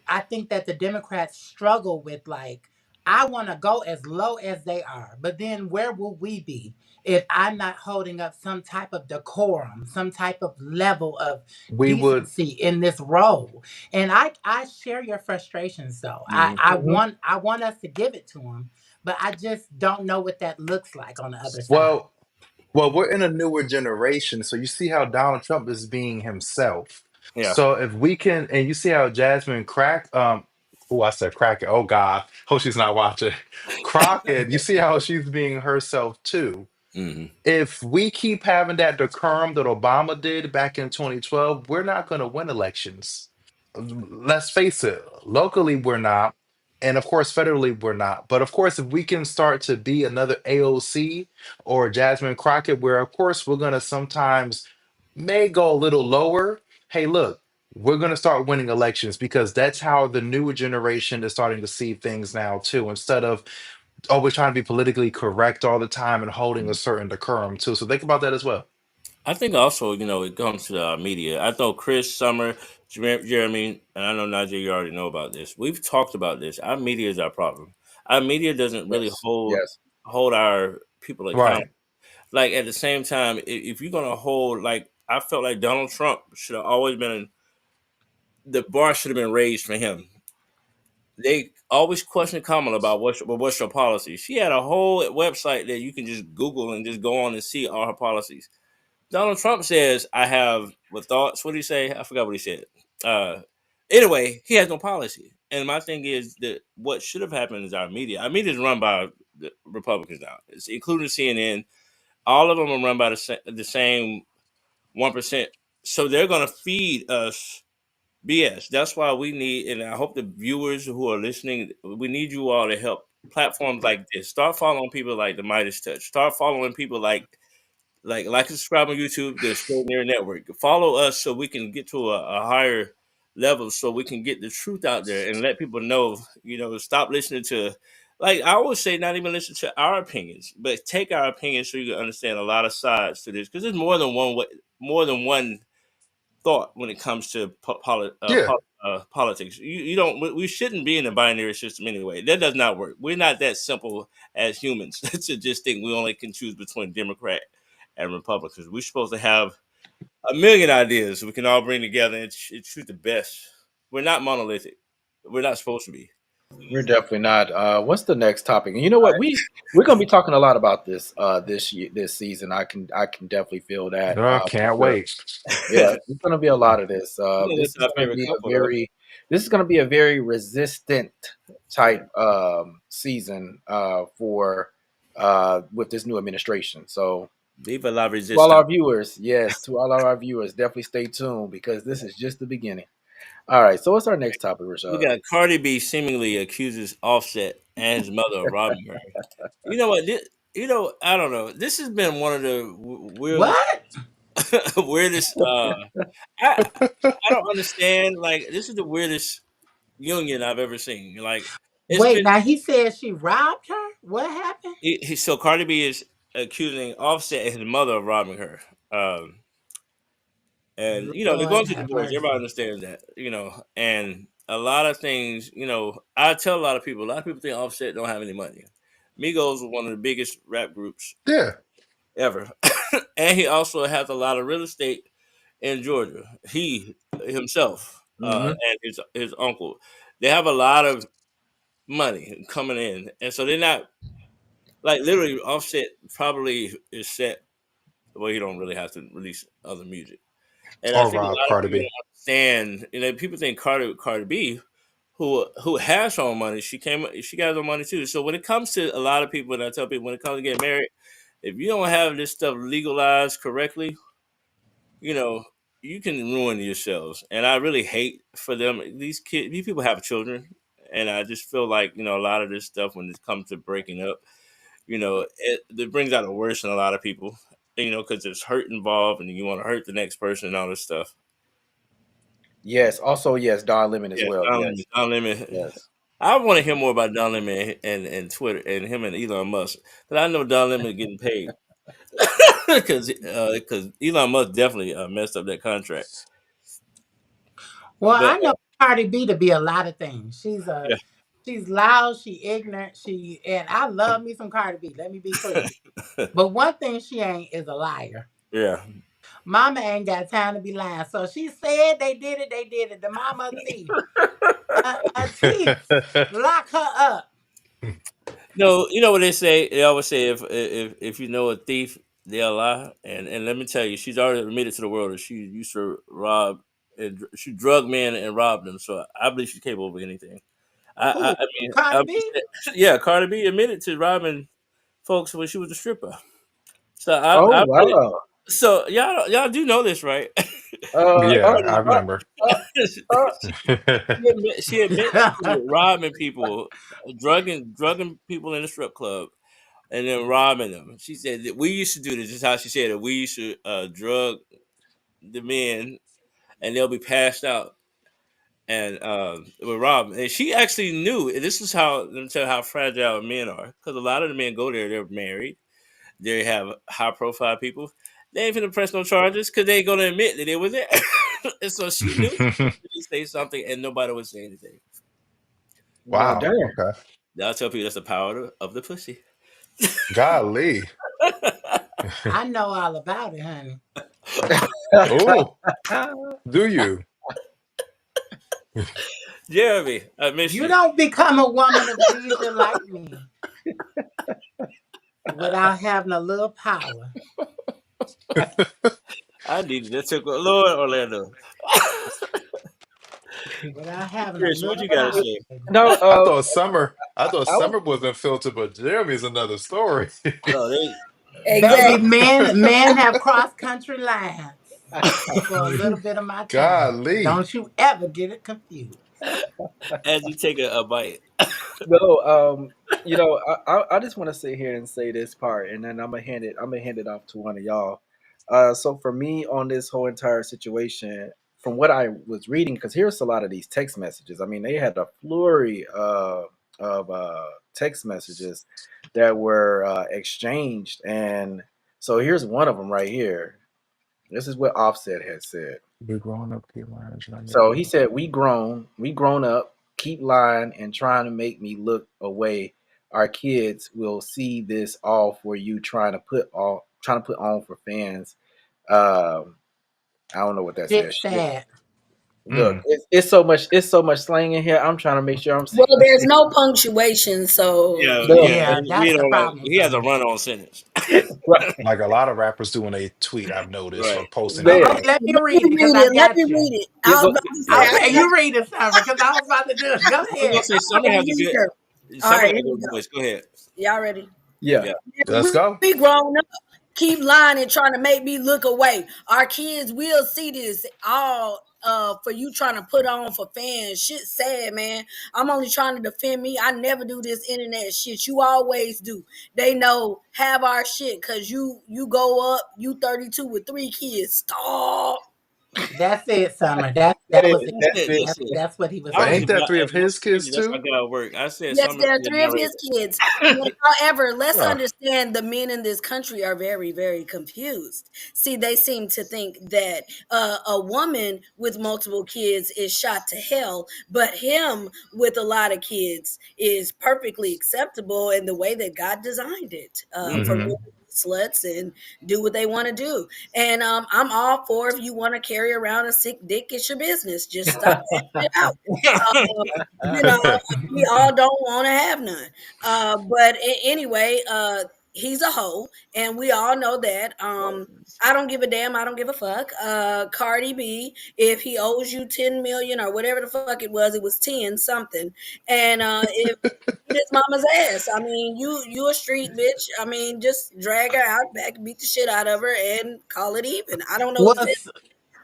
I think that the Democrats struggle with like, I want to go as low as they are, but then where will we be if I'm not holding up some type of decorum, some type of level of We would decency in this role? And I share your frustrations though. Mhm. Hmm. I want us to give it to them, but I just don't know what that looks like on the other side. well Well, we're in a newer generation, so you see how Donald Trump is being himself. Yeah. So if we can, and you see how Jasmine oh, I said Crackett. Oh God, hope she's not watching. Crockett, you see how she's being herself too. Hmm. If we keep having that decorum that Obama did back in 2012, we're not going to win elections. Let's face it, locally we're not, and of course federally we're not. But of course, if we can start to be another AOC or Jasmine Crockett, where of course we're gonna sometimes may go a little lower. Hey, look, we're gonna start winning elections because that's how the newer generation is starting to see things now too. Instead of always trying to be politically correct all the time and holding a certain decorum too. So think about that as well. I think also, it comes to the media. I know Chris, Summer, Jeremy, and I know Najee, you already know about this. We've talked about this. Our media is our problem. Our media doesn't really Yes. hold Yes. hold our people Right. accountable. Like at the same time, if you're gonna hold, like I felt like Donald Trump should have always been the bar should have been raised for him. They always question Kamala about what's your policy. She had a whole website that you can just Google and just go on and see all her policies. Donald Trump says, I have what thoughts. What did he say? I forgot what he said. Uh, anyway, he has no policy. And my thing is that what should have happened is our media. Our media is run by the Republicans now, it's including CNN. All of them are run by the same 1%. So they're going to feed us BS. That's why we need, and I hope the viewers who are listening, we need you all to help platforms like this. Start following people like the Midas Touch. Start following people like and subscribe on YouTube, the Extraordinary Network. Follow us so we can get to a higher level, so we can get the truth out there and let people know. Stop listening to, like I always say, not even listen to our opinions, but take our opinions so you can understand a lot of sides to this. Because there's more than one way, more than one thought when it comes to Yeah. politics. You don't. We shouldn't be in a binary system anyway. That does not work. We're not that simple as humans to just think we only can choose between Democrat and Republicans. We're supposed to have a million ideas we can all bring together and choose the best. We're not monolithic. We're not supposed to be. We're definitely not. What's the next topic? And you know what? We're gonna be talking a lot about this this season. I can definitely feel that Oh, for can't sure. wait. Yeah, it's gonna be a lot of this. That's our favorite couple, though. This is gonna be a very resistant type season for with this new administration. So Viva la to all our resistance. viewers, yes, to all of our viewers, definitely stay tuned because this is just the beginning. All right, so what's our next topic, We Rachad? got Cardi B seemingly accuses Offset and his mother of robbing her. You know what? I don't know. This has been one of the weirdest, What? weirdest. I don't understand. Like, this is the weirdest union I've ever seen. Like, it's Wait, been now he said she robbed her? What happened? so Cardi B is accusing Offset and his mother of robbing her. Um, and they're Lord going through have divorce. Everybody mercy. understands that. And a lot of things. I tell a lot of people. A lot of people think Offset don't have any money. Migos is one of the biggest rap groups Yeah. ever, and he also has a lot of real estate in Georgia. He himself Hmm. and his uncle, they have a lot of money coming in, and so they're not like literally Offset probably is set where he don't really have to release other music. And I Or think a Rob lot of Carter people B. don't understand. People think Cardi B, who has her own money. She got her own money too. So when it comes to a lot of people, and I tell people when it comes to getting married, if you don't have this stuff legalized correctly, you know, you can ruin yourselves. And I really hate for them. These people have children, and I just feel like a lot of this stuff when it comes to breaking up, it brings out the worst in a lot of people. Because there's hurt involved, and you want to hurt the next person and all this stuff. Yes. Also, yes, Don Lemon as Yeah, well. Don Lemon. Yes. Don Lemon. Yes. I want to hear more about Don Lemon and Twitter and him and Elon Musk. But I know Don Lemon getting paid because Elon Musk definitely messed up that contract. Well, But I know Cardi B to be a lot of things. yeah, She's loud, she ignorant, and I love me some Cardi B. Let me be clear. But one thing she ain't is a liar. yeah. Mama ain't got time to be lying. So she said they did it, they did it. The mama a thief. A thief. Lock her up. No, you know what they say? They always say if you know a thief, they'll lie. And let me tell you, she's already admitted to the world that she used to rob and she drugged men and robbed them. So I believe she's capable of anything. Who? I mean, Cardi B? yeah, Cardi B admitted to robbing folks when she was a stripper. So Oh I really, wow. so y'all do know this, right? Uh. Uh. Yeah, I Uh. remember. Uh. uh She admits to robbing people, drugging people in the strip club, and then robbing them. She said that we used to do this. This is how she said it. We used to drug the men, and they'll be passed out, and we're robbing. And she actually knew. And this is how let me tell you how fragile men are, because a lot of the men go there. They're married. They have high profile people. They ain't finna press no charges because they ain't gonna admit that they were there. And so she knew she say something, and nobody would say anything. well, Wow. damn. Okay. I'll tell people that's the power of the pussy. Golly. I know all about it, honey. Oh, do you? Jeremy, I miss You you. don't become a woman of reason like me without having a little power. I needed that took Lord Orlando. Without having a Chris, what little you gotta power. say? No. I thought I was. summer was unfiltered, but Jeremy's another story. No, they Baby, Exactly. men have crossed country lines for a little bit of my time. Golly. Don't you ever get it confused. as you take a bite. No. I just want to sit here and say this part, and then I'm gonna hand it. I'm gonna hand it off to one of y'all. So for me on this whole entire situation, from what I was reading, because here's a lot of these text messages. I mean, they had a flurry of text messages that were exchanged, and so here's one of them right here. This is what Offset had said. We're growing up, keep lying, trying to make So me he look said, away. we grown up, keep lying and trying to make me look away. Our kids will see this all for you trying to put on for fans. Um, I don't know what that Shit says. Shit. sad. Look, Mm. it's so much slang in here. I'm trying to make sure I'm saying. Well, there's no punctuation, so Yeah, No, yeah. Yeah, And that's read the on like problem, he has a son. run on sentence. right Like a lot of rappers doing a tweet, I've noticed, or Right. posting it there. Okay, out. let me let me read it because read I it. Let me got you. read it. Yeah, I was go, about to say, yeah, Okay, you read it, Summer, because I was about to do it. Go I'm gonna ahead. say Summer has a okay, good here. All Summer right, has a here we good go. voice. Go ahead. Y'all ready? yeah. Yeah. Let's go. We grown up. Keep lying and trying to make me look away. Our kids will see this all for you trying to put on for fans. Shit sad, man. I'm only trying to defend me. I never do this internet shit. You always do. They know have our shit because you go up, you 32 with 3 kids. Stop. That's it, Summer. That was it. That's Listen, it. listen. That's what he was I But was ain't saying. that about three as of much his kids crazy. That's my too? guy at work. I said Yes, Summer there are should have 3 of never. his kids. But however, let's Oh. understand the men in this country are very, very confused. See, they seem to think that a woman with multiple kids is shot to hell, but him with a lot of kids is perfectly acceptable in the way that God designed it for men Mm-hmm. Hmm. to be sluts and do what they want to do. And I'm all for if you want to carry around a sick dick, it's your business. Just stop acting it out. Uh, you know, we all don't want to have none. But anyway, he's a hoe, and we all know that. I don't give a damn. I don't give a fuck. Cardi B, if he owes you 10 million or whatever the fuck it was 10 something. And if beat his mama's ass. I mean, you a street bitch. I mean, just drag her out back, beat the shit out of her, and call it even. I don't know Well, what to tell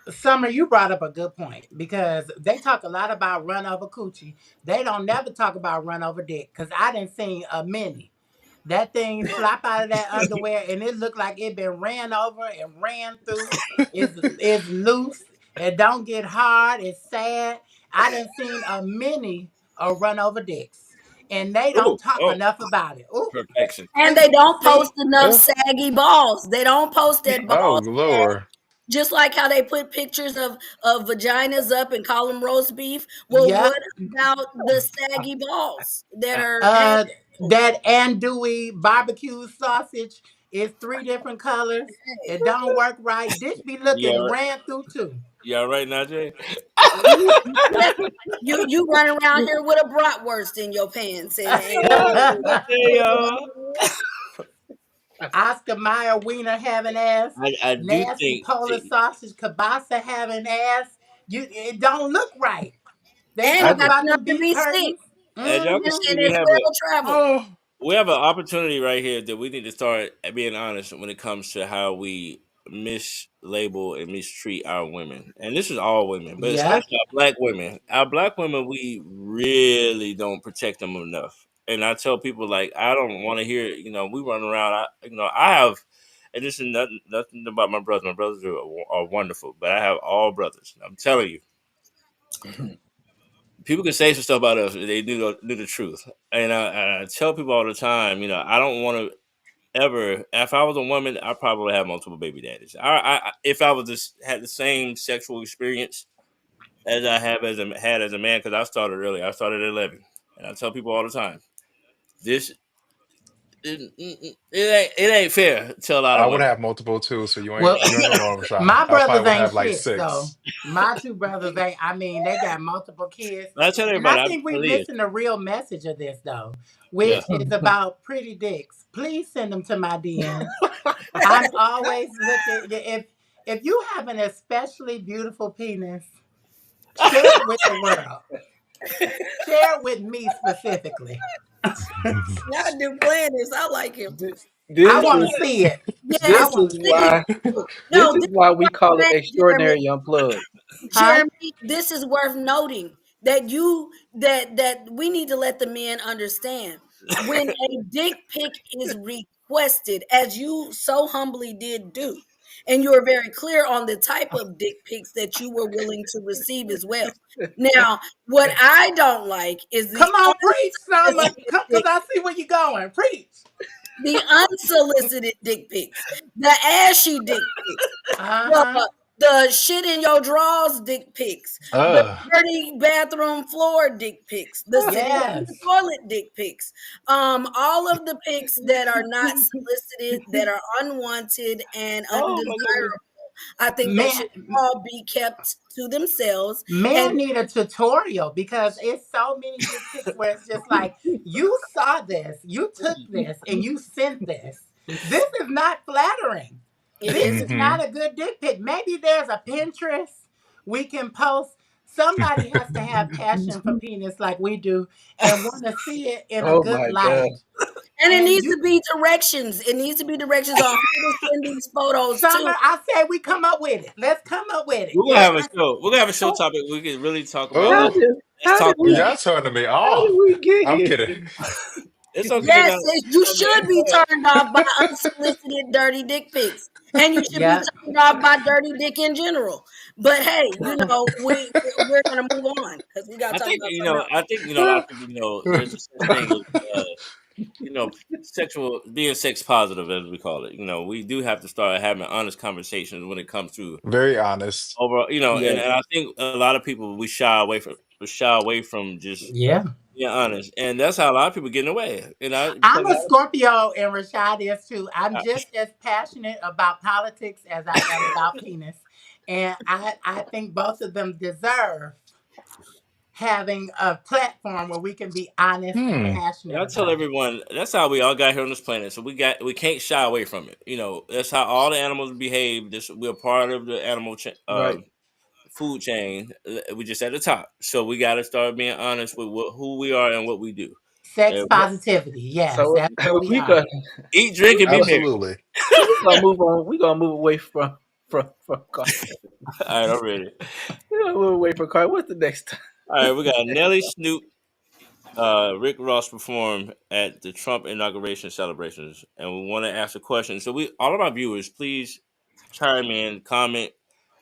Summer, you brought up a good point because they talk a lot about run over coochie. They don't never talk about run over dick because I didn't see a mini. That thing flop out of that underwear and it looked like it been ran over and ran through. It's loose. It don't get hard. It's sad. I done seen a mini of run over dicks. And they don't Ooh, talk oh, enough about it. Ooh, perfection. and they don't post see? enough saggy balls. They don't post that Oh balls. Lord. Just like how they put pictures of vaginas up and call them roast beef. Well, Yep. what about the saggy balls that are hanging? Uh, that andouille barbecue sausage is three different colors. It don't work right. This be Yeah, looking ran through too. yeah, right, Najee. Yes, you run around here with a bratwurst in your pants Najee, y'all. Oscar Mayer wiener having ass. I do Nasty think. Polish sausage kibasa having ass. It don't look right. They and I it talk do, got about the enough to beef be sick, curtains. as y'all can Mm-hmm. see, and it's well traveled. Oh. we have an opportunity right here that we need to start being honest when it comes to how we mislabel and mistreat our women. And this is all women, but Yeah. especially our black women. Our black women, we really don't protect them enough. And I tell people like I don't want to hear, we run around. I have, and this is nothing about my brothers. My brothers are wonderful, but I have all brothers. I'm telling you, people can say some stuff about us. If they knew the truth. And I tell people all the time, I don't want to ever. If I was a woman, I probably have multiple baby daddies. If I was just had the same sexual experience as I have as a man, because I started early. I started at 11, and I tell people all the time, this it ain't fair to a lot I of would women. have multiple too, so Well, you ain't no wrong, Rashad. my I brothers probably would ain't have like shit though. six. My two brothers ain't. I mean, they got multiple kids, I tell and I everybody, think I we live. missing the real message of this though, Yeah, which is about pretty dicks. Please send them to my DMs. I'm always looking. If you have an especially beautiful penis, share it with the world. Share it with me specifically. Y'all do playing this. I like him. I This Yeah, want to is see it. I yes, this want is to please see why it. do. this No, is this why is we what call I'm it saying, Jeremy. extraordinary unplugged. Huh? Jeremy, this is worth noting that that we need to let the men understand when a dick pic is requested, as you so humbly did do, and you were very clear on the type of dick pics that you were willing to receive as well. Now, what I don't like is Come on, preach, Summer. unsolicited Because dick I see where you're going. Preach. the unsolicited dick pics, the ashy dick pics, Uh huh. the shit in your drawers dick pics, the Ugh. dirty bathroom floor dick pics, the sitting on the Yes. toilet dick pics, all of the pics that are not solicited, that are unwanted and oh my goodness. undesirable. I think they should Man, all be kept to themselves. And men need a tutorial because it's so many dick pics where it's just like, you saw this, you took this, and you sent this. This is not flattering. it This is is Mm-hmm. not a good dick pic. Maybe there's a Pinterest we can post. Somebody has to have passion for penis like we do and want to see it in a Oh good my god. light. and it And needs you, to be directions. It needs to be directions on who to send these photos Summer, to. I say we come up with it. Let's come up with it. We're gonna Yeah. have a show. We're gonna have a show topic. We can really talk about How like. Oh, did Let's talk about. y'all turning me how did off. we get I'm here? kidding. It's okay Yes, now. you Okay, should be turned off by unsolicited dirty dick pics. And you should be Yeah. turned off by dirty dick in general. But hey, we're gonna move on because we gotta I talk think about something else. a lot of people there's a such thing as sexual being sex positive as we call it. We do have to start having honest conversations when it comes to Very honest. over and Yes. I think a lot of people we shy away from just Yeah. being honest, and that's how a lot of people getting away. I'm Because a Scorpio and Rashad is too. I'm I, just as passionate about politics as I am about penis. And I think both of them deserve having a platform where we can be honest and Hmm. And passionate I tell about it. everyone that's how we all got here on this planet. So we can't shy away from it. That's how all the animals behave. We're part of the Right. food chain. We just at the top. So we got to start being honest with who we are and what we do. Sex And what, positivity. Yes, So that's what we we are. gonna eat, drink, and be merry. Absolutely. we gonna move on. We gonna move away from Cardi. All right, I'm ready. We gonna move away from Cardi. What's the next time? All right, we got Nelly, Snoop, Rick Ross performed at the Trump inauguration celebrations, and we want to ask a question. So all of our viewers, please chime in, comment,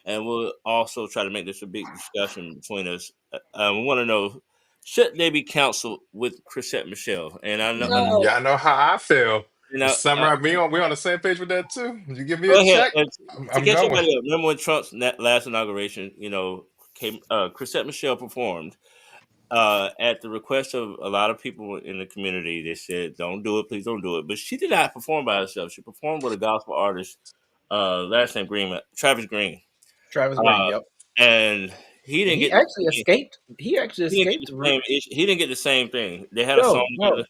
and we'll also try to make this a big discussion between us. We want to know, should they be counseled with Chrisette Michelle? And I know, No. Y'all know how I feel. uh, Summer, we on the same page with that too. You give me a go ahead. check, And to I'm catch going. everybody up, remember when Trump's last inauguration, Chrisette Michelle performed at the request of a lot of people in the community. They said, "Don't do it, please don't do it." But she did not perform by herself. She performed with a gospel artist, last name Green, Travis Green, Travis Green. uh, Yep. and he didn't He get actually escaped. He actually he didn't get escaped. the same he didn't get the same thing. They had a No, song no. together,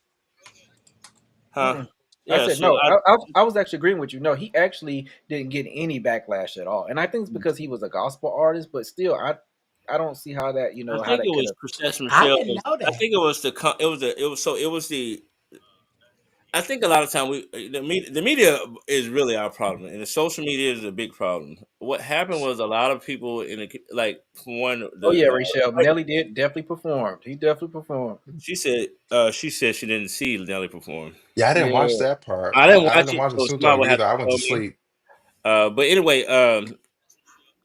huh? Mm-mm. I Yeah. said So no. I was actually agreeing with you. No, he actually didn't get any backlash at all, and I think it's because he was a gospel artist. But still, I don't see how that I how think it that could was have. Chrisette I Michelle. didn't know I that. think it was the. I think a lot of time the media is really our problem, and the social media is a big problem. What happened was a lot of people like for one Oh yeah, the Rachel. Nelly did definitely performed. He definitely performed. she said she didn't see Nelly perform. Yeah, I didn't watch Yeah. that part. I didn't I watch didn't it, watch the so Snoop somebody Dogg would have either. to I went tell to me. sleep. But anyway,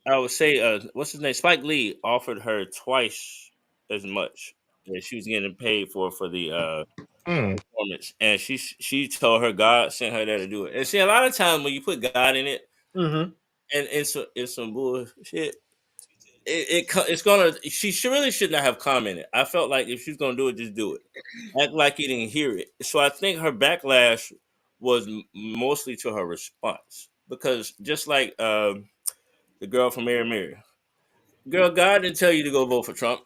I would say what's his name? Spike Lee offered her twice as much that she was getting paid for the Hmm. performance, and she told her God sent her there to do it. And see, a lot of times when you put God in it, Mm-hmm. and it's some bullshit. It's gonna. Really should not have commented. I felt like if she's gonna do it, just do it. Act like you didn't hear it. So I think her backlash was mostly to her response because just like the girl from Mary Mary, girl, God didn't tell you to go vote for Trump.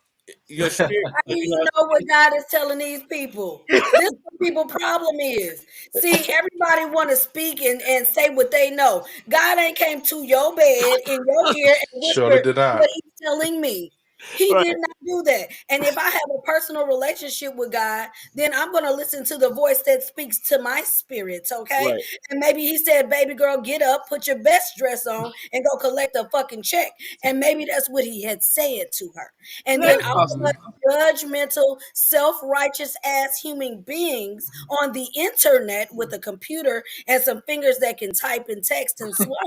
Your spirit, How do you know what God is telling these people? This is what people problem is. See, everybody want to speak and say what they know. God ain't came to your bed in your ear and Surely whispered did what not. he's telling me. He right, did not do that. And if I have a personal relationship with God, then I'm going to listen to the voice that speaks to my spirits, okay? right. And maybe he said, baby girl, get up, put your best dress on, and go collect a fucking check. And maybe that's what he had said to her. And then That's all of us possible. judgmental, self-righteous ass human beings on the internet with a computer and some fingers that can type and text and swipe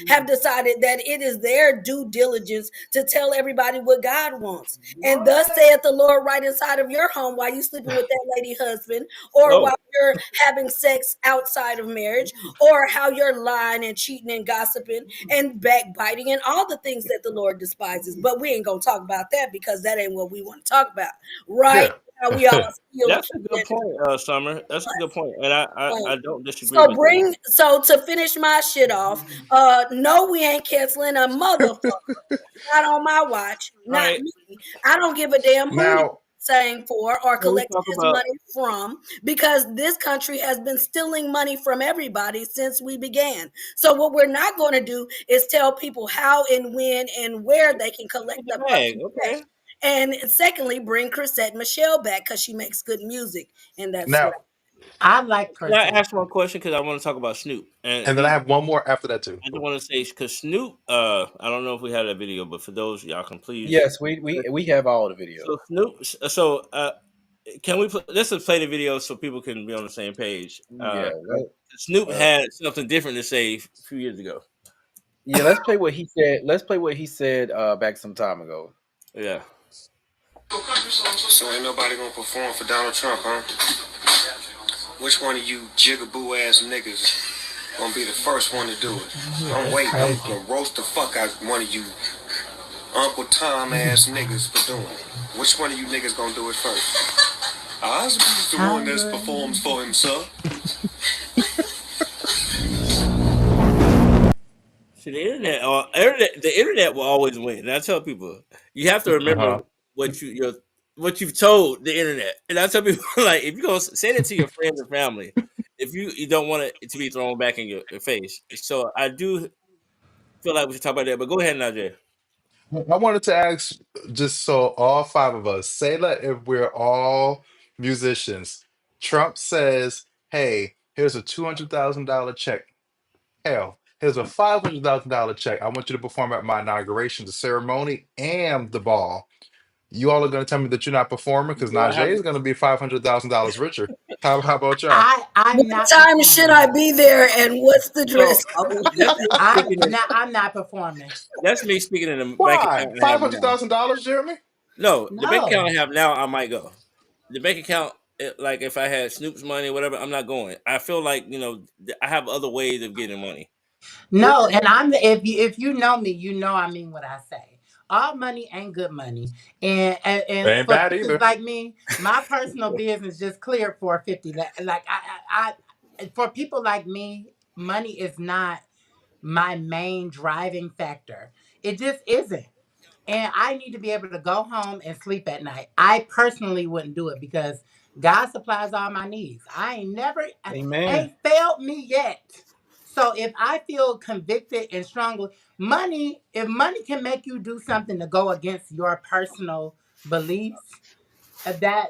have decided that it is their due diligence to tell everybody what God wants. And thus saith the Lord right inside of your home while you sleeping with that lady husband, or Oh, while you're having sex outside of marriage, or how you're lying and cheating and gossiping and backbiting and all the things that the Lord despises. But we ain't gonna talk about that because that ain't what we want to talk about. Right Yeah. now we all still that's a good point, Summer. That's a good point, and I don't disagree so with that. to finish my shit off, no, we ain't canceling a motherfucker. Not on my watch, All not right, me. I don't give a damn who he Now, sang for or can we collected talk his about money from, because this country has been stealing money from everybody since we began. So what we're not going to do is tell people how and when and where they can collect the the bag? fucking check. Okay. And secondly, bring Chrisette Michelle back because she makes good music, and that's now, what. I like Can I Chrisette. ask one question? Because I want to talk about Snoop, and and then I have one more after that too. I just want to say because Snoop, I don't know if we had that video, but for those y'all can please. Yes, we have all the video. So Snoop, can we let's just play the video so people can be on the same page. Yeah. Snoop Uh, had something different to say a few years ago. yeah. Let's play what he said. Let's play what he said back some time ago. Yeah. So ain't nobody gonna perform for Donald Trump, huh? Which one of you jigaboo ass niggas gonna be the first one to do it? I'm waiting. I'm Crazy. gonna roast the fuck out one of you Uncle Tom ass niggas for doing it. Which one of you niggas gonna do it first? I'll be the one that performs for himself. See, the internet will always win. And I tell people, you have to Uh remember huh. what you've told the internet. And I tell people like if you go say that to your friends and family, if you don't want it to be thrown back in your face. So I do feel like we should talk about that. But go ahead, Najee. I wanted to ask, just so all five of us, say that if we're all musicians, Trump says, "Hey, here's a $200,000 check. Hell, here's a $500,000 check. I want you to perform at my inauguration, the ceremony, and the ball." You all are going to tell me that you're not performing because Do I Najee have is going to be $500,000 richer. How about y'all? I'm What not time should performing. I be there, and what's the so dress code? I'm not performing. that's me speaking in the bank Why? account I have now. $500,000, Jeremy? No, the bank account No. I have now, I might go. The bank account, like if I had Snoop's money or whatever, I'm not going. I feel like I have other ways of getting money. No, and if you know me, you know I mean what I say. All money ain't good money, and Ain't for bad niggas either. like me, my personal business just cleared 450. Like for people like me, money is not my main driving factor. It just isn't. And I need to be able to go home and sleep at night. I personally wouldn't do it because God supplies all my needs. I ain't never Amen. ain't failed me yet. So if I feel convicted and strongly, if money can make you do something to go against your personal beliefs,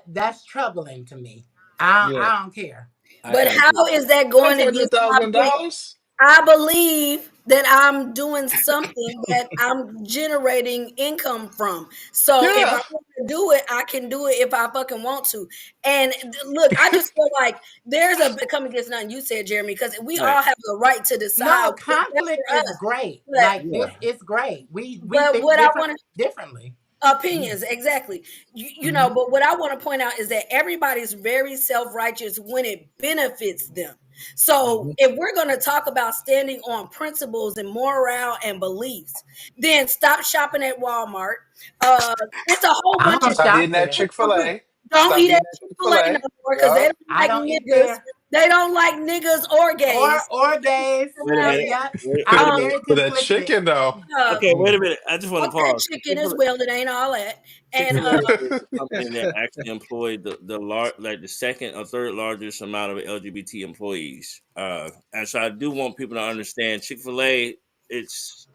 that's troubling to me. Yeah, I don't care. I But kind of how is that going against my point? $500,000? I believe that I'm doing something that I'm generating income from. So if I Yeah. want to do it, I can do it if I fucking want to. And look, I just feel like there's a coming against nothing you said, Jeremy, because we right. all have the right to decide No, what's best conflict for is us. great. But Like Yeah. it's great. We but think what I want to differently. opinions exactly Mhm. but what I want to point out is that everybody's very self-righteous when it benefits them. So hmm if we're going to talk about standing on principles and morale and beliefs, then stop shopping at Walmart. uh it's a whole I bunch of don't Stop shop eating that there. Chick-fil-A. don't Stop eat at eating that Chick-fil-A no Chick-fil-A. more because they Yup. don't I like don't eat niggas. there. They don't like niggas or gays. Or gays. Wait a Around minute. Yep. Wait a I'm minute. very But that conflicted. chicken, though. uh, Okay, wait a minute. I just want to fuck that pause. chicken as well. It ain't all that. Chick And Fil A is a company that actually employed the second or third largest amount of LGBT employees. And so I do want people to understand Chick Fil A. Its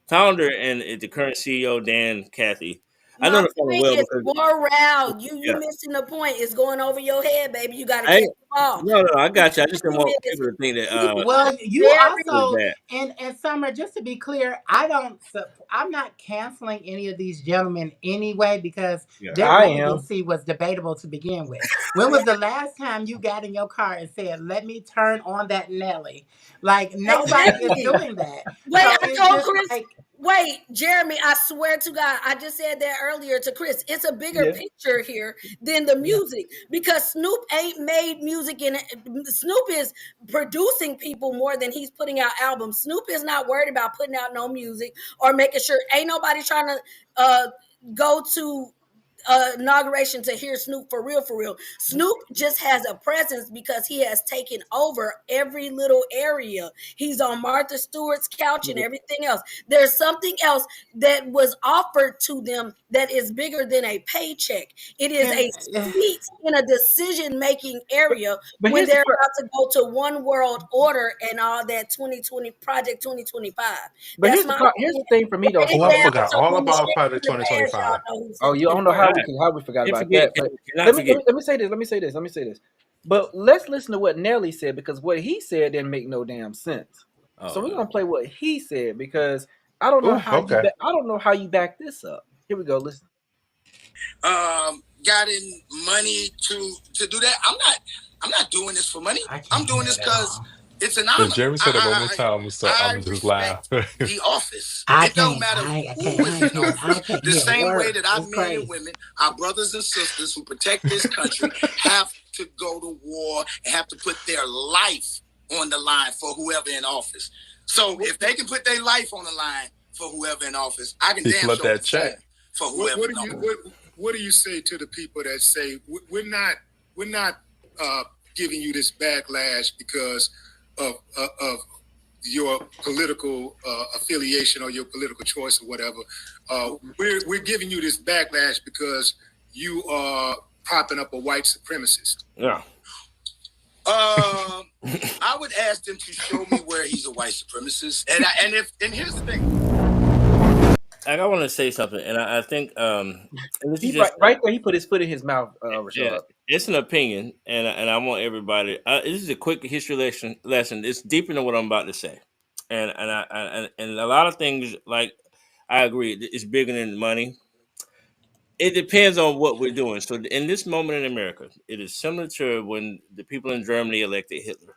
founder and the current CEO Dan Cathy. I know my the fellow point well is because morale. You yeah, missing the point. It's going over your head, baby. You got to I catch ain't- the ball. no, I got you. I just didn't Snoop want is people to think that Snoop Well, is you it very was also bad. and Summer, just to be clear, I'm not canceling any of these gentlemen anyway because Yeah. their I am. relevancy was debatable to begin with. When was the last time you got in your car and said, "Let me turn on that Nelly"? Like nobody is exactly. doing that. Wait, So I it's told just Chris. like Wait, Jeremy, I swear to God, I just said that earlier to Chris. It's a bigger Yeah, picture here than the yeah. music because Snoop ain't made music and Snoop is producing people more than he's putting out albums. Snoop is not worried about putting out no music or making sure ain't nobody trying to go to inauguration to hear Snoop for real, for real. Snoop just has a presence because he has taken over every little area. He's on Martha Stewart's couch and everything else. There's something else that was offered to them that is bigger than a paycheck. It is and a seat in a decision-making But area but when here's the they're part. about to go to one world order and all that 2020 project 2025. But That's my here's the opinion. thing for me though, eh, Oh, I Write it Summer. down forgot so all when the about shit Project come to pass, y'all 2025. know who's Oh, you I in don't know front. how we forgot Can't about forget. that. But Cannot forget. let me say this. Let me say this. But let's listen to what Nelly said because what he said didn't make no damn sense. So Oh we're no. gonna play what he said because Oh, okay. I don't know how you back this up. Here we go. Listen. Gotten money to do that. I'm not doing this for money. I I'm can't doing hear this it at because all. it's an If honor. Jeremy said it one more time, so I I'm just respect laughing. the office. I It don't can't. matter I who can't. is in I office. can't The hear a same way word. that our It's men and crazy. women, our brothers and sisters who protect this country, have to go to war and have to put their life on the line for whoever in office. So if they can put their life on the line for whoever in office, I can He damn flipped sure that perform check. for whoever in office. What do you say to the people that say we're not giving you this backlash because of your political affiliation or your political choice or whatever. We're giving you this backlash because you are propping up a white supremacist. Yeah. I would ask them to show me where he's a white supremacist, and here's the thing. I want to say something, and I think and this is just right there, he put his foot in his mouth, yeah, Rachàd. it's an opinion, and I want everybody. This is a quick history lesson. It's deeper than what I'm about to say, and a lot of things like I agree. It's bigger than money. It depends on what we're doing. So in this moment in America, it is similar to when the people in Germany elected Hitler,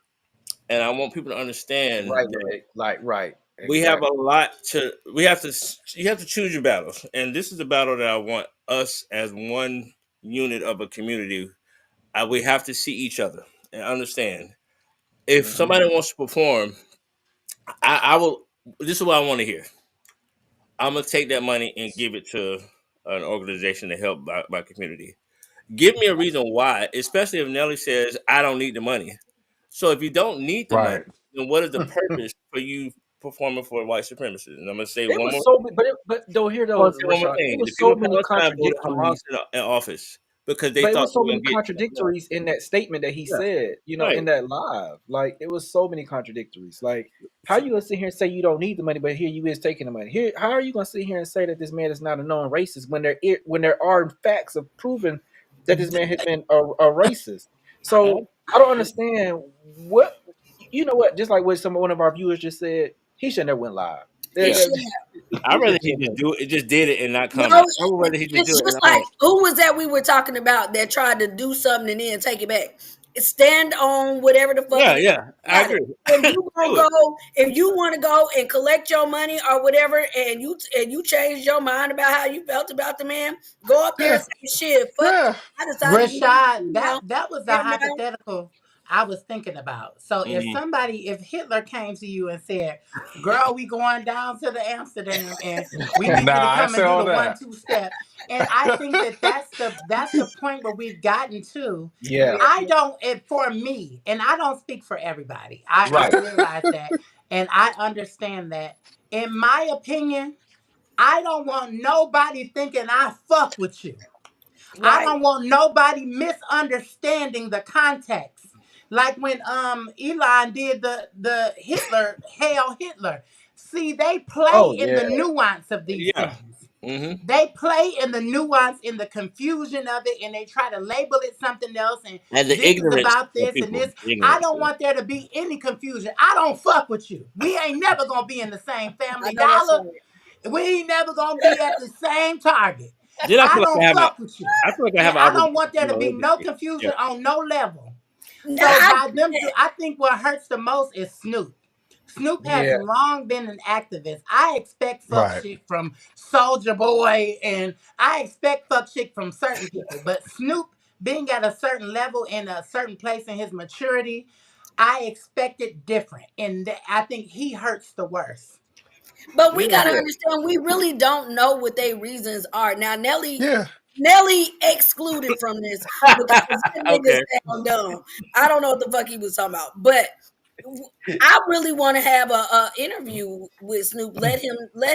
and I want people to understand Right, that right, we have exactly. a lot to. You have to choose your battles, and this is a battle that I want us as one unit of a community. We have to see each other and understand. If somebody wants to perform, I will. This is what I want to hear. I'm gonna take that money and give it to an organization to help my community. Give me a reason why, especially if Nelly says I don't need the money. So if you don't need the money, Right. then what is the purpose for you performing for white supremacists? And I'm gonna say It one was more. so, but though here I want though, to say one more Rashad, it thing. The was people so in many Palestine voted Hamas contradictories. in office because they But it thought was they so were many gonna get. contradictories in that statement that he Yeah, said, right. in that live. Like it was so many contradictories. Like how you gonna sit here and say you don't need the money, but here you is taking the money? Here, how are you gonna sit here and say that this man is not a known racist when there are facts of proving that this man has been a racist? So I don't understand what what. Just like what one of our viewers just said, he should never went live. He Yeah. should. I'd rather he Shouldn't just have. do it, just did it and not No, comment. I would rather he just do it's it and just not like comment. who was that we were talking about that tried to do something and then take it back. Stand on whatever the fuck Yeah, it is. yeah, I Got it. agree. If you gonna Do it. go, if you want to go and collect your money or whatever, and you changed your mind about how you felt about the man, go up there and Yeah. say shit. Fuck. Yeah. I decided to do Rashad, now. that was the Get him out. hypothetical I was thinking about. So Mhm. if Hitler came to you and said, "Girl, we going down to the Amsterdam and we need Nah, you to I come say and do all the that. 1-2 step," and I think that that's the point where we've gotten to. Yeah. I don't, for me, and I don't speak for everybody. I Right. realize that, and I understand that. In my opinion, I don't want nobody thinking I fuck with you. I Right. don't want nobody misunderstanding the context. Like when Elon did the Hitler, Hail Hitler. See, they play Oh in yeah. the nuance of these Yeah. things. Hmm. They play in the nuance, in the confusion of it, and they try to label it something else. And And the this is ignorance about of this and people. this. The I ignorance. don't Yeah. want there to be any confusion. I don't fuck with you. We ain't never gonna be in the same I family know that's dollar. right. We ain't never gonna be at the same target. Then I I feel like don't fuck with you. I feel like I And have an I don't obligation want there to to be no educate. Yeah. confusion on no level. Now, So I by get them, that. I think what hurts the most is Snoop. Snoop has Yeah. long been an activist. I expect fuck Right. shit from Soldier Boy, and I expect fuck shit from certain people. But Snoop being at a certain level in a certain place in his maturity, I expect it different, and I think he hurts the worst. But we gotta Yeah. understand we really don't know what their reasons are. Now Yeah. Nelly excluded from this because that nigga Okay. sound dumb. I don't know what the fuck he was talking about. But I really want to have a interview with Snoop. Let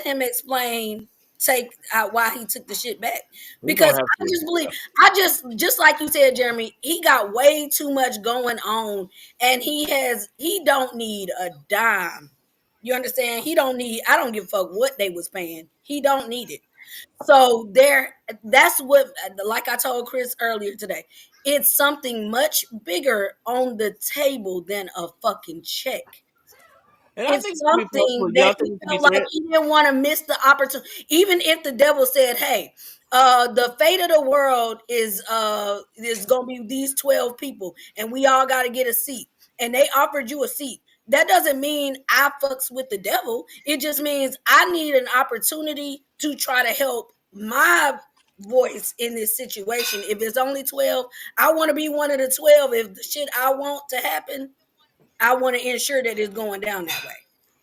him explain take out why he took the shit back. We're Because gonna have I to. just believe I just like you said, Jeremy, he got way too much going on and he don't need a dime. You understand? He don't need I don't give a fuck what they was paying. He don't need it. So that's what like I told Chris earlier today. It's something much bigger on the table than a fucking check. And I It's think it can be possible. something Y'all that think he it can be felt like threat? he didn't want to miss the opportunity. Even if the devil said, "Hey, the fate of the world is gonna be these 12 people, and we all got to get a seat," and they offered you a seat. That doesn't mean I fucks with the devil. It just means I need an opportunity to try to help my voice in this situation. If it's only 12, I want to be one of the 12. If the shit I want to happen, I want to ensure that it's going down that way.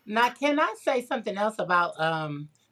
Now, can I say something else about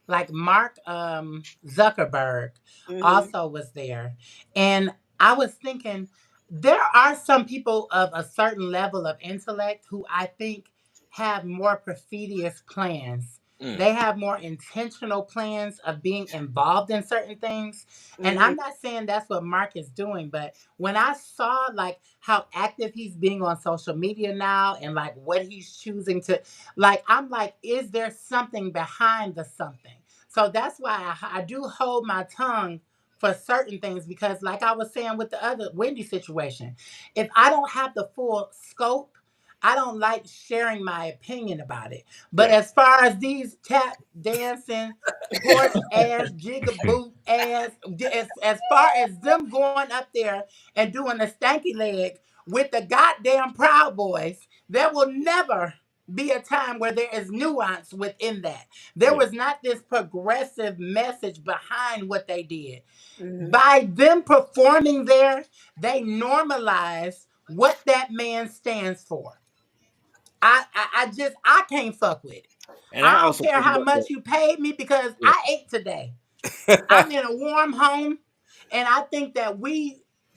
like Mark Zuckerberg Hmm. also was there, and I was thinking there are some people of a certain level of intellect who I think have more perfidious plans. They have more intentional plans of being involved in certain things. And I'm not saying that's what Mark is doing, but when I saw like how active he's being on social media now and like what he's choosing to like, I'm like, is there something behind the something? So that's why I do hold my tongue for certain things because like I was saying with the other Wendy situation, if I don't have the full scope, I don't like sharing my opinion about it. But as far as these tap dancing, porch ass, jigaboo ass, as far as them going up there and doing the stanky leg with the goddamn Proud Boys, there will never be a time where there is nuance within that. There was not this progressive message behind what they did. By them performing there, they normalize what that man stands for. I can't fuck with it. And I I don't also care think how about much you paid me because that. I ate today. I'm in a warm home, and I think that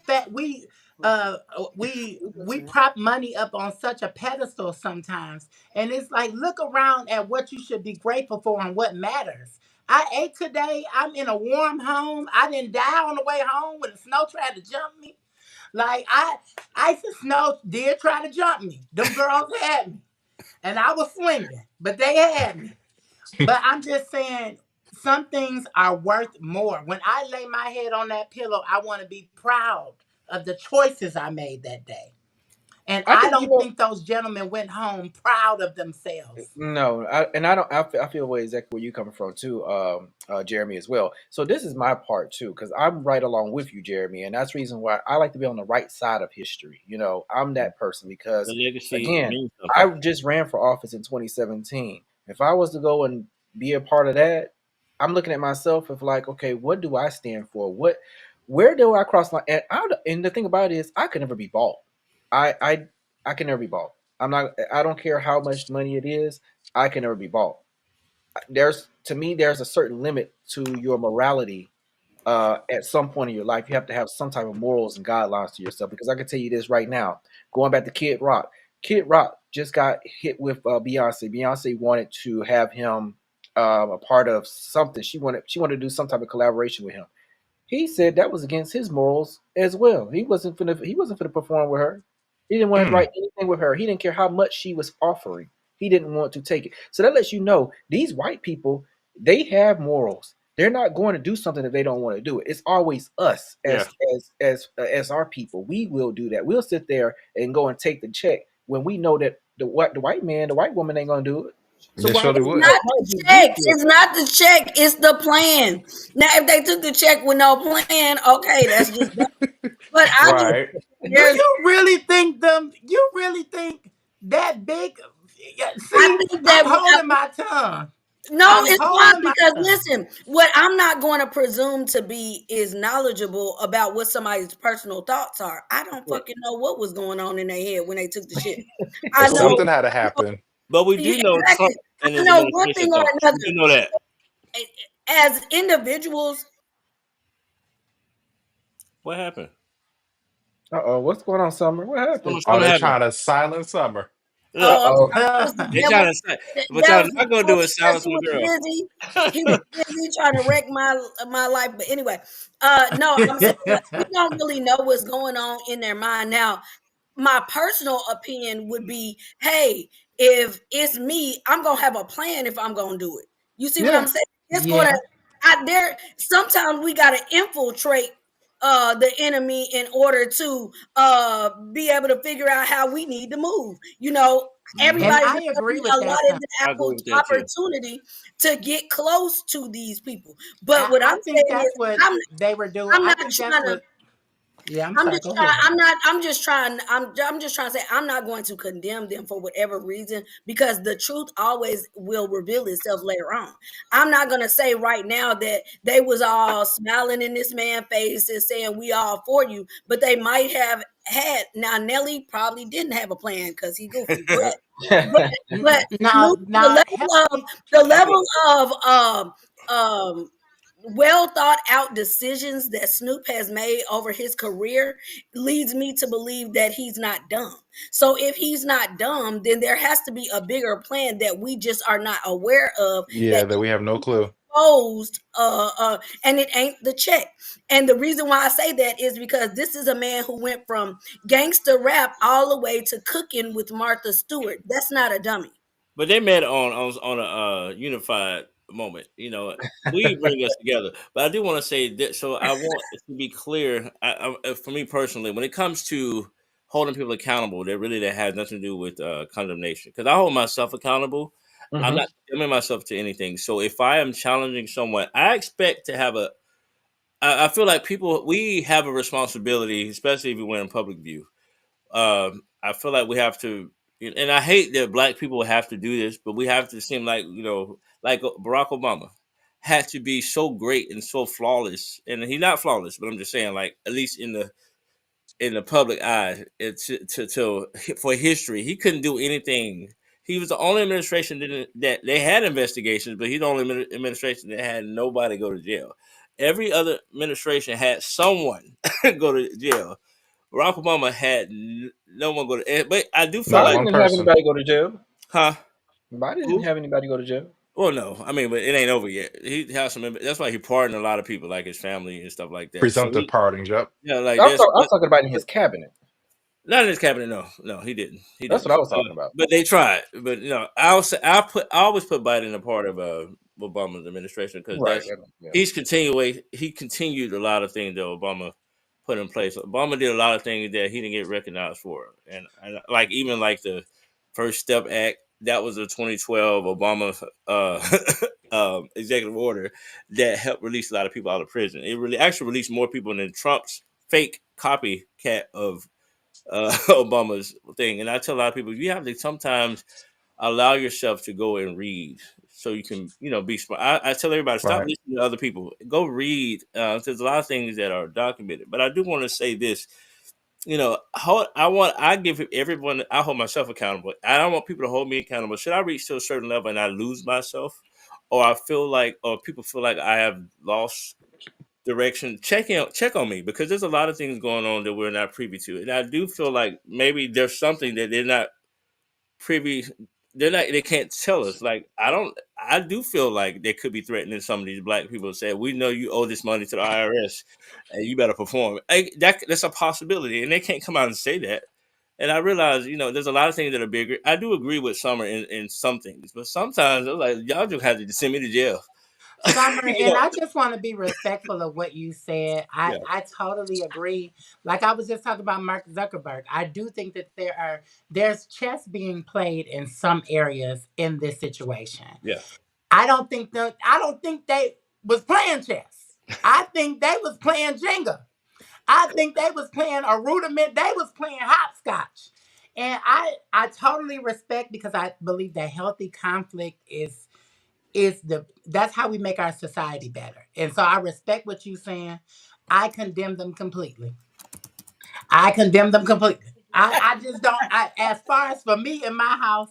that we uh we prop money up on such a pedestal sometimes, and it's like look around at what you should be grateful for and what matters. I ate today. I'm in a warm home. I didn't die on the way home when the snow tried to jump me. Like ice and snow did try to jump me. Them girls had me, and I was swinging, but they had me. But I'm just saying, some things are worth more. When I lay my head on that pillow, I want to be proud of the choices I made that day. And I I think don't think those gentlemen went home proud of themselves. No, I don't. I feel way exactly where you coming from too, Jeremy, as well. So this is my part too, because I'm right along with you, Jeremy, and that's the reason why I like to be on the right side of history. I'm that person The because, legacy again, means I something. just ran for office in 2017. If I was to go and be a part of that, I'm looking at myself of like, okay, what do I stand for? Where do I cross line? And the thing about it is, I could never be bought. I I I can never be bought. I'm not. I don't care how much money it is. I can never be bought. There's a certain limit to your morality. At some point in your life, you have to have some type of morals and guidelines to yourself. Because I can tell you this right now, going back to Kid Rock. Kid Rock just got hit with Beyonce. Beyonce wanted to have him a part of something. She wanted to do some type of collaboration with him. He said that was against his morals as well. He wasn't finna perform with her. He didn't want to Mm. write anything with her. He didn't care how much she was offering. He didn't want to take it. So that lets you know these white people, they have morals. They're not going to do something if they don't want to do it. It's always us Yeah. as our people. We will do that. We'll sit there and go and take the check when we know that the white man, the white woman ain't gonna do it. So They why surely would It's we would. not why the would we do check. it? It's not the check. It's the plan. Now, if they took the check with no plan, okay, that's just. But I just Right. Do there's. you really think them? You really think that big? Yeah, I see, think I'm that holding my tongue. no, I'm it's fine holding my because tongue. listen, what I'm not going to presume to be is knowledgeable about what somebody's personal thoughts are. I don't Right. fucking know what was going on in their head when they took the shit. I But know, we Something had to happen. but we yeah, do know Trump exactly. and I his know one administration thing or thought. another. We do know that. As individuals, What happened? Uh-oh, what's going on, Summer? What happened? Oh, Something they're happened. trying to silence Summer. Look, oh, I'm Uh-oh. sorry, that was the they devil. trying to say, but That y'all was the not gonna devil do it because silence he my was girl. busy. He was busy trying to wreck my life. But anyway, no, I'm saying like, we don't really know what's going on in their mind now. My personal opinion would be, hey, if it's me, I'm gonna have a plan if I'm gonna do it. You see what yeah, I'm saying? It's gonna yeah, there sometimes we gotta infiltrate the enemy in order to be able to figure out how we need to move. Hmm. and Everybody's I not gonna agree be with that. allotted Son. the I agree with that too. opportunity to get close to these people. But I, what I'm I think saying is that's what I'm they were doing. I'm I not think that's trying to what. Yeah, I'm I'm sorry. just Go trying. ahead. I'm not. I'm just trying. I'm just trying to say I'm not going to condemn them for whatever reason because the truth always will reveal itself later on. I'm not going to say right now that they was all smiling in this man's face and saying we all for you, but they might have had. Now Nelly probably didn't have a plan because he goofy, but but salute Now, to help me. the I think level of um well thought out decisions that Snoop has made over his career leads me to believe that he's not dumb. So if he's not dumb, then there has to be a bigger plan that we just are not aware of, Yeah, that that we have no clue. exposed, and it ain't the check. And the reason why I say that is because this is a man who went from gangster rap all the way to cooking with Martha Stewart. That's not a dummy. But they met on a unified moment. You know, we bring us together. But I do want to say that. So I want it to be clear. For me personally, when it comes to holding people accountable, that has nothing to do with condemnation. Because I hold myself accountable. I'm Hmm. not condemning myself to anything. So if I am challenging someone, I expect to have a. I feel like we have a responsibility, especially if we're in public view. I feel like we have to, and I hate that black people have to do this, but we have to seem like, like Barack Obama had to be so great and so flawless, and he's not flawless, but I'm just saying, like, at least in the public eye, for history, he couldn't do anything. He was the only administration that they had investigations, but he's the only administration that had nobody go to jail. Every other administration had someone go to jail. Barack Obama had no one go to, but I do feel Not like, Biden one didn't have person. anybody go to jail. huh? Biden didn't Who? have anybody go to jail. Well, no, I mean, but it ain't over yet. He has some. That's why he pardoned a lot of people, like his family and stuff like that. So Presumptive pardon, yep. yeah, like I'm, this. I'm talking about in his cabinet. Not in his cabinet. No, no, he didn't. He That's didn't. what I was talking about. But they tried. But I always put Biden in a part of Obama's administration because Right. that's Yeah. he continued a lot of things that Obama put in place. Obama did a lot of things that he didn't get recognized for, and like even like the First Step Act. That was a 2012 Obama executive order that helped release a lot of people out of prison. It really actually released more people than Trump's fake copycat of Obama's thing. And I tell a lot of people, you have to sometimes allow yourself to go and read so you can, be smart. I tell everybody, stop Right. listening to other people. Go read. There's a lot of things that are documented. But I do want to say this. I give everyone, I hold myself accountable. I don't want people to hold me accountable. Should I reach to a certain level and I lose myself? Or people feel like I have lost direction, check on me, because there's a lot of things going on that we're not privy to, and I do feel like maybe there's something that they're not privy. They can't tell us. Like I do feel like they could be threatening some of these black people. Say, we know you owe this money to the IRS, and you better perform. That's a possibility, and they can't come out and say that. And I realize, there's a lot of things that are bigger. I do agree with Summer in some things, but sometimes I'm like, y'all just have to send me to jail. Summer, you and know? I just want to be respectful of what you said. I, Yeah, I totally agree. Like I was just talking about Mark Zuckerberg. I do think that there's chess being played in some areas in this situation. yeah, I don't think they was playing chess. I think they was playing Jenga. I think they was playing a rudiment. They was playing hopscotch. And I totally respect, because I believe that healthy conflict is that's how we make our society better. And so I respect what you're saying. I condemn them completely. I condemn them completely. I just don't. As far as for me in my house,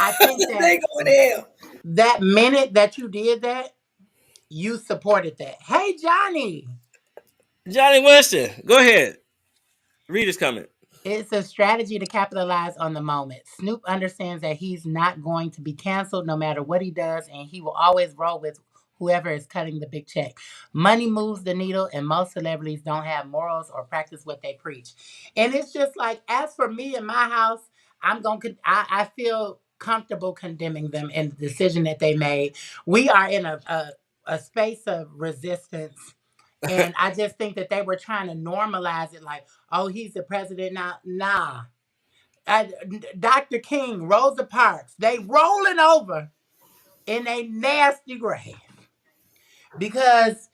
I think that They going to hell. that minute that you did that, you supported that. Hey, Johnny. Johnny Winston, go ahead. Read his comment. It's a strategy to capitalize on the moment. Snoop understands that he's not going to be canceled no matter what he does, and he will always roll with whoever is cutting the big check. Money moves the needle, and most celebrities don't have morals or practice what they preach. And it's just like, as for me in my house, I feel comfortable condemning them in the decision that they made. We are in a space of resistance, and I just think that they were trying to normalize it, like, oh, he's the president now. Nah. Dr. King, Rosa Parks, they rolling over in a nasty grave, because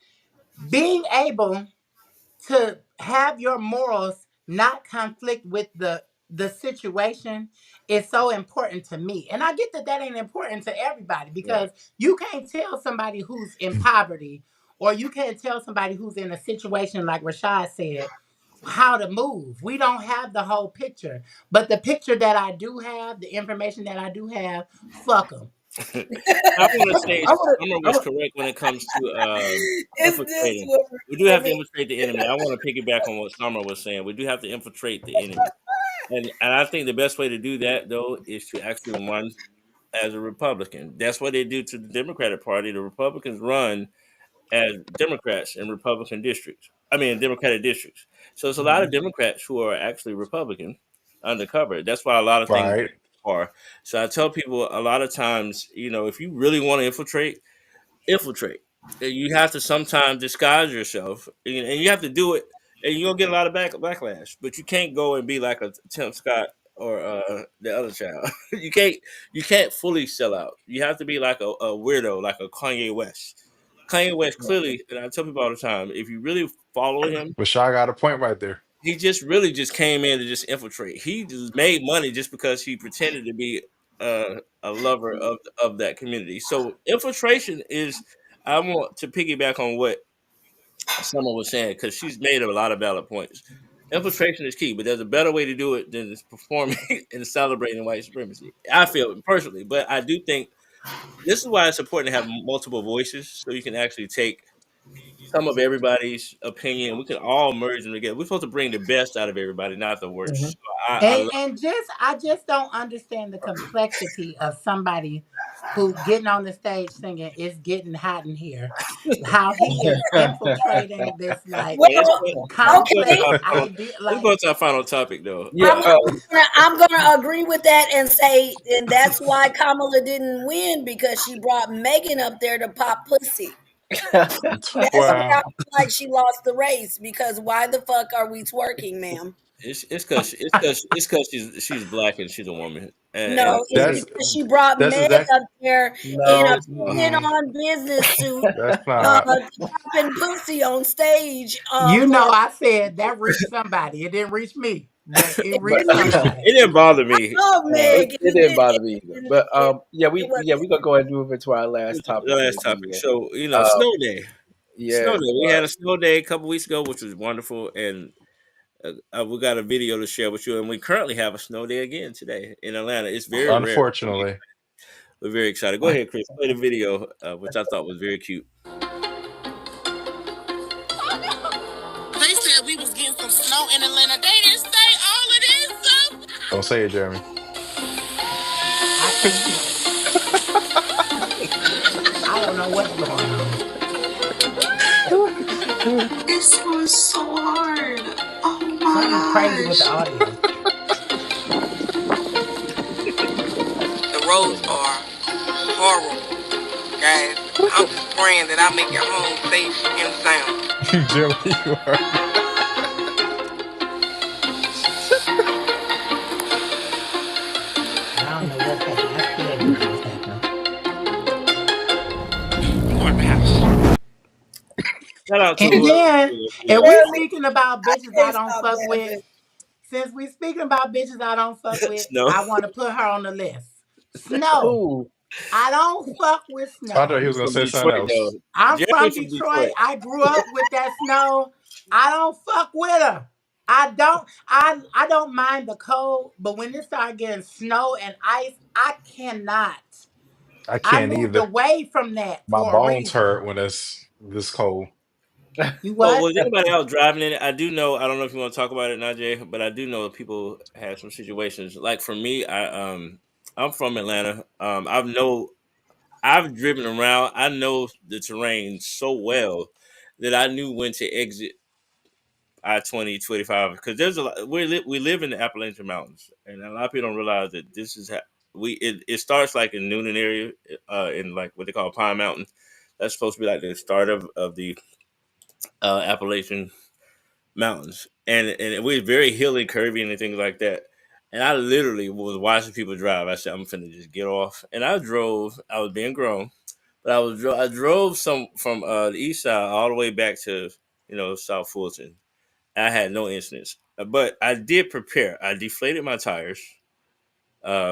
being able to have your morals not conflict with the situation is so important to me. And I get that that ain't important to everybody, Right. because you can't tell somebody who's in poverty, or you can't tell somebody who's in a situation like Rachàd said, how to move. We don't have the whole picture. But the picture that I do have, the information that I do have, fuck them. I want to say I want Summer was to. correct when it comes to Is this infiltrating. what We do I have to mean? infiltrate the enemy. I want to piggyback on what Summer was saying. We do have to infiltrate the enemy, and I think the best way to do that though is to actually run as a Republican. That's what they do to the Democratic Party. The Republicans run as Democrats in Republican districts. I mean, Democratic districts. So it's a lot of Mhm. Democrats who are actually Republican undercover. That's why a lot of things Right. are. So I tell people a lot of times, if you really want to infiltrate. And you have to sometimes disguise yourself, and you have to do it, and you'll get a lot of backlash. But you can't go and be like a Tim Scott or the other child. You can't fully sell out. You have to be like a weirdo, like a Kanye West. Kanye West clearly, and I tell people all the time, if you really follow him, Rashad got a point right there. he just really just came in to just infiltrate. He just made money just because he pretended to be a lover of that community. So infiltration is. I want to piggyback on what someone was saying because she's made a lot of valid points. Infiltration is key, but there's a better way to do it than just performing and celebrating white supremacy. I feel personally, but I do think this is why it's important to have multiple voices so you can actually take some of everybody's opinion. We can all merge them together. We're supposed to bring the best out of everybody, not the worst. Mhm. So I love And I just don't understand the complexity of somebody who getting on the stage singing "It's Getting Hot in Here," how he is infiltrating this like Hey, Well, let's go to okay. our complex final. idea. Let's Like go to our final topic, though. Yeah. I'm gonna agree with that and say, and that's why Kamala didn't win because she brought Megan up there to pop pussy. That's why I Wow. feel like she lost the race because why the fuck are we twerking, ma'am? It's because she's black and she's a woman, and No, it's That's because she brought that's Meg exact. up there in a No. pin Mm-mm. on business suit, That's not. popping pussy on stage. you For know, I said that reached somebody. It didn't reach me, but it it But reached didn't reach. somebody. it didn't bother me. Oh, it, Meg, and it it didn't did. bother me either. But yeah, It was. we gonna go ahead and move into our last The topic for the last new topic. year. So Uh, snow day. Snow yes. day. We had a snow day a couple weeks ago, which was wonderful, and we got a video to share with you. And we currently have a snow day again today in Atlanta. It's very rare. Unfortunately, We're very excited. Go ahead, Chris. Play the video, which I thought was very cute. They said we was getting some snow in Atlanta. They didn't say all of this stuff. don't say it, Jeremy. I can't hear it. I don't know what's going on. This was so hard. Oh Something crazy my with the gosh. audio. The roads are horrible, guys. I'm just praying that I make it home safe and sound. Jeremy, you are. I don't know what's happening. I still don't know what's happening. I'm going to the house. Shout out to And whoever. then, if Yeah. we Jeremy, speaking about I bitches I can't don't stop fuck with, laughing. since we speaking about bitches I don't fuck with, Snow. I want to put her on the list. Snow. Ooh. I don't fuck with I thought snow. he was He's gonna from say something Detroit, though. else. I'm Jeremy from from Detroit. Detroit. I grew up with that snow. I don't fuck with her. I don't mind the cold, but when it started getting snow and ice, I cannot. I I can't moved either. away from that My for a bones reason. hurt when it's this cold. You So what? was anybody else driving in it? I do know. I don't know if you want to talk about it, Najee, but I do know that people had some situations. Like for me, I'm from Atlanta. I've driven around. I know the terrain so well that I knew when to exit I-20 25 because there's a lot. We live in the Appalachian Mountains, and a lot of people don't realize that this is it starts like in Noonan area, in like what they call Pine Mountain. That's supposed to be like the start of the Appalachian Mountains, and we're very hilly, curvy, and things like that. And I literally was watching people drive. I said, "I'm finna just get off." And I drove. I was being grown, but I drove some from the east side all the way back to South Fulton. I had no incidents, but I did prepare. I deflated my tires,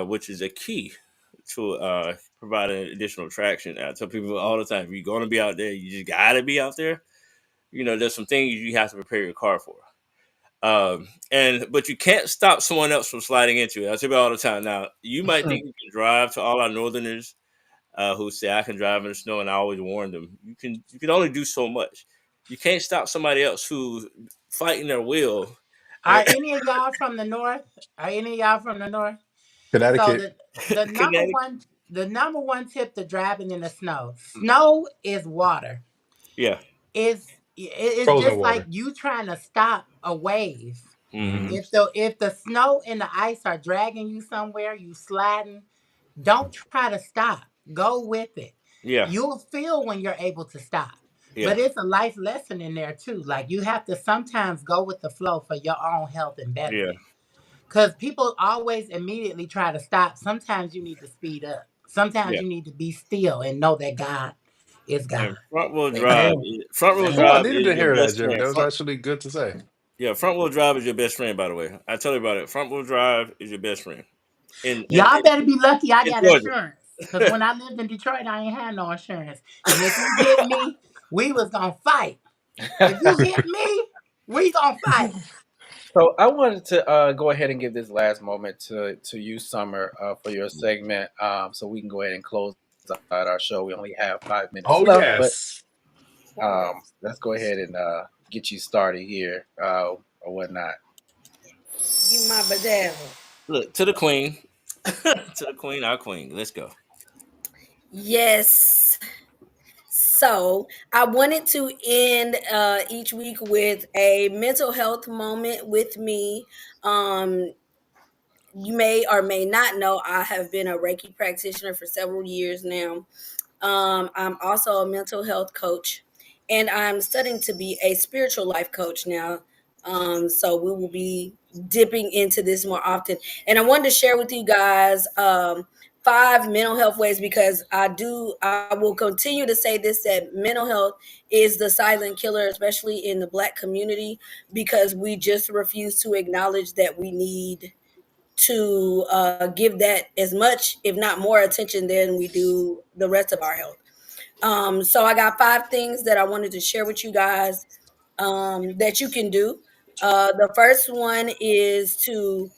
which is a key to providing additional traction. I tell people all the time, if you're going to be out there, you just gotta be out there. There's some things you have to prepare your car for. But you can't stop someone else from sliding into it. I tell you all the time. Now, you might think you can drive to all our northerners. who said I can drive in the snow, and I always warned them you can only do so much. You can't stop somebody else who's fighting their will. Are any of y'all from the north? Are any of y'all from the north? So Connecticut. the number Connecticut. one the number one tip to driving in the snow. Snow is water. Yeah. It's Frozen just like water. you trying to stop a wave. Hmm. Hmm. If the snow and the ice are dragging you somewhere, you sliding, don't try to stop. Go with it. Yeah. You'll feel when you're able to stop. Yeah. But it's a life lesson in there too. Like you have to sometimes go with the flow for your own health and Yeah. betterment. Because people always immediately try to stop. Sometimes you need to speed up. Sometimes Yeah. you need to be still and know that God is God. And front wheel drive. Amen. Front wheel Oh, I drive Amen. needed is to your hear that, best Jimmy. friend. That was actually good to say. Yeah, front wheel drive is your best friend. By the way, I tell you about it. Front wheel drive is your best friend in in Y'all better be lucky I in got Georgia. insurance. Because when I lived in Detroit, I ain't had no insurance. And if you hit me, we was going to fight. If you hit me, we going to fight. So I wanted to go ahead and give this last moment to you, Summer, for your segment, so we can go ahead and close out our show. We only have 5 minutes Oh left, but yes. let's go ahead and get you started here or whatnot. You my bedazzle. Look to the queen, to the queen, our queen. Let's go. Yes. So I wanted to end each week with a mental health moment with me. Um, you may or may not know I have been a Reiki practitioner for several years now. I'm also a mental health coach, and I'm studying to be a spiritual life coach now. So we will be dipping into this more often. And I wanted to share with you guys 5 mental health ways because I will continue to say this that mental health is the silent killer, especially in the Black community, because we just refuse to acknowledge that we need to give that as much, if not more, attention than we do the rest of our health. So I got 5 things that I wanted to share with you guys that you can do. The first one is to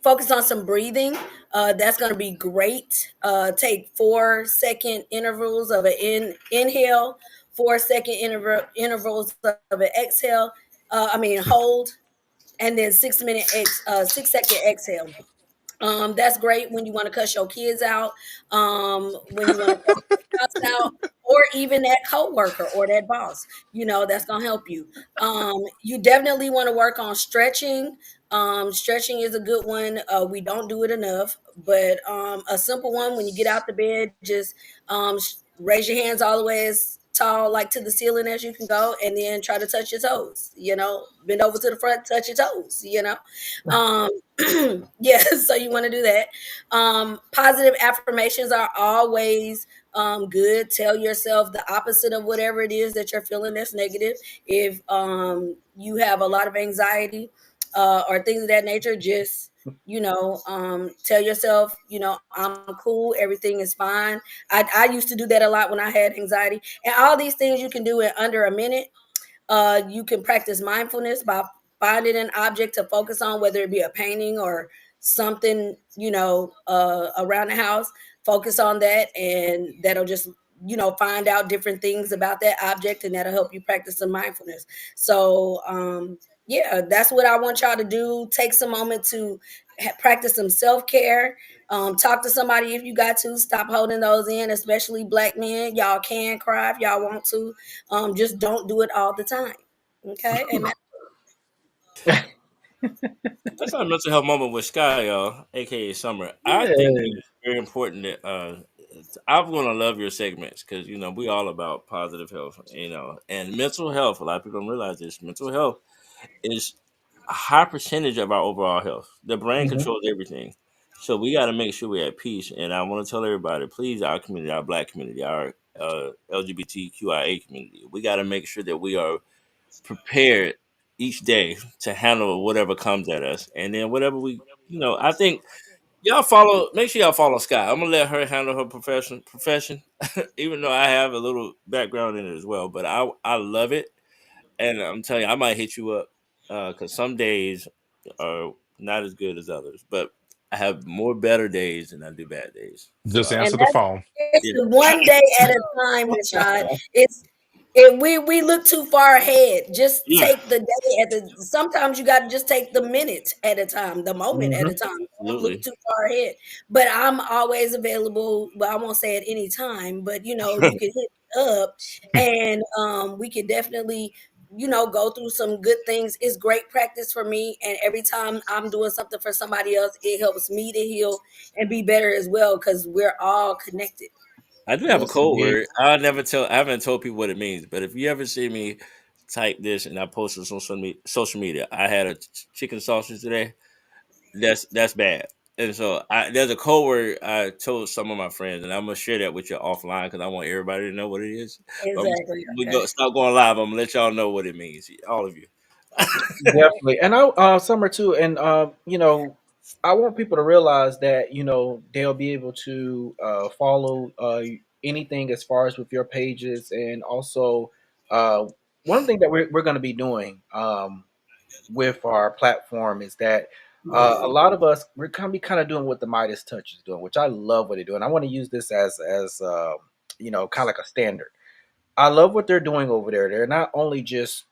focus on some breathing. That's going to be great. Take 4 second intervals of an inhale, 4 second intervals of an exhale. Hold, and then 6 second exhale. That's great when you want to cuss your kids out, when you want to cuss your spouse out, or even that coworker or that boss. That's gonna help you. You definitely want to work on stretching. Stretching is a good one. We don't do it enough, but a simple one when you get out the bed, just raise your hands all the way as tall, like to the ceiling as you can go, and then try to touch your toes. Bend over to the front, touch your toes. Um, yeah, so you want to do that. Positive affirmations are always good. Tell yourself the opposite of whatever it is that you're feeling that's negative. If you have a lot of anxiety or things of that nature, just tell yourself, I'm cool, everything is fine. I used to do that a lot when I had anxiety, and all these things you can do in under a minute. You can practice mindfulness by finding an object to focus on, whether it be a painting or something, around the house. Focus on that, and that'll just, find out different things about that object, and that'll help you practice some mindfulness. So, yeah, that's what I want y'all to do. Take some moment to practice some self care. Talk to somebody if you got to. Stop holding those in, especially Black men. Y'all can cry if y'all want to. Just don't do it all the time. Okay, amen. That's our mental health moment with Sky, y'all, aka Summer. I think that Yeah. it's very important that I'm gonna love your segments because we all about positive health, and mental health. A lot of people don't realize this. Mental health is a high percentage of our overall health. The brain Mhm. controls everything, so we got to make sure we're at peace. And I want to tell everybody, please, our community, our Black community, our LGBTQIA community, we got to make sure that we are prepared each day to handle whatever comes at us. And then whatever I think make sure y'all follow Sky. I'm gonna let her handle her profession, even though I have a little background in it as well. But I love it, and I'm telling you, I might hit you up because some days are not as good as others. But I have more better days than I do bad days. So Just I, And answer the that's phone. it's yeah, the one day at a time, Rachàd. It's if we look too far ahead. Just yeah, take the day at the. Sometimes you got to just take the minute at a time, the moment at a Hmm. time. Don't look absolutely. too far ahead. But I'm always available. Well, I won't say at any time, but you can hit me up, and we can definitely go through some good things. It's great practice for me, and every time I'm doing something for somebody else, it helps me to heal and be better as well because we're all connected. I do have a Yes, code indeed. word. I haven't told people what it means, but if you ever see me type this and I post it on social media, I had a chicken sausage today. That's bad. And so there's a code word I told some of my friends, and I'm gonna share that with you offline because I want everybody to know what it is. But Exactly. we Okay. go start going live. I'm gonna let y'all know what it means, all of you. Definitely. And I Summer too, and I want people to realize that they'll be able to follow anything as far as with your pages, and also uh one thing that we're going to be doing with our platform is that a lot of us we're going to be kind of doing what the Midas Touch is doing, which I love what they're doing. I want to use this as kind of like a standard. I love what they're doing over there. They're not only just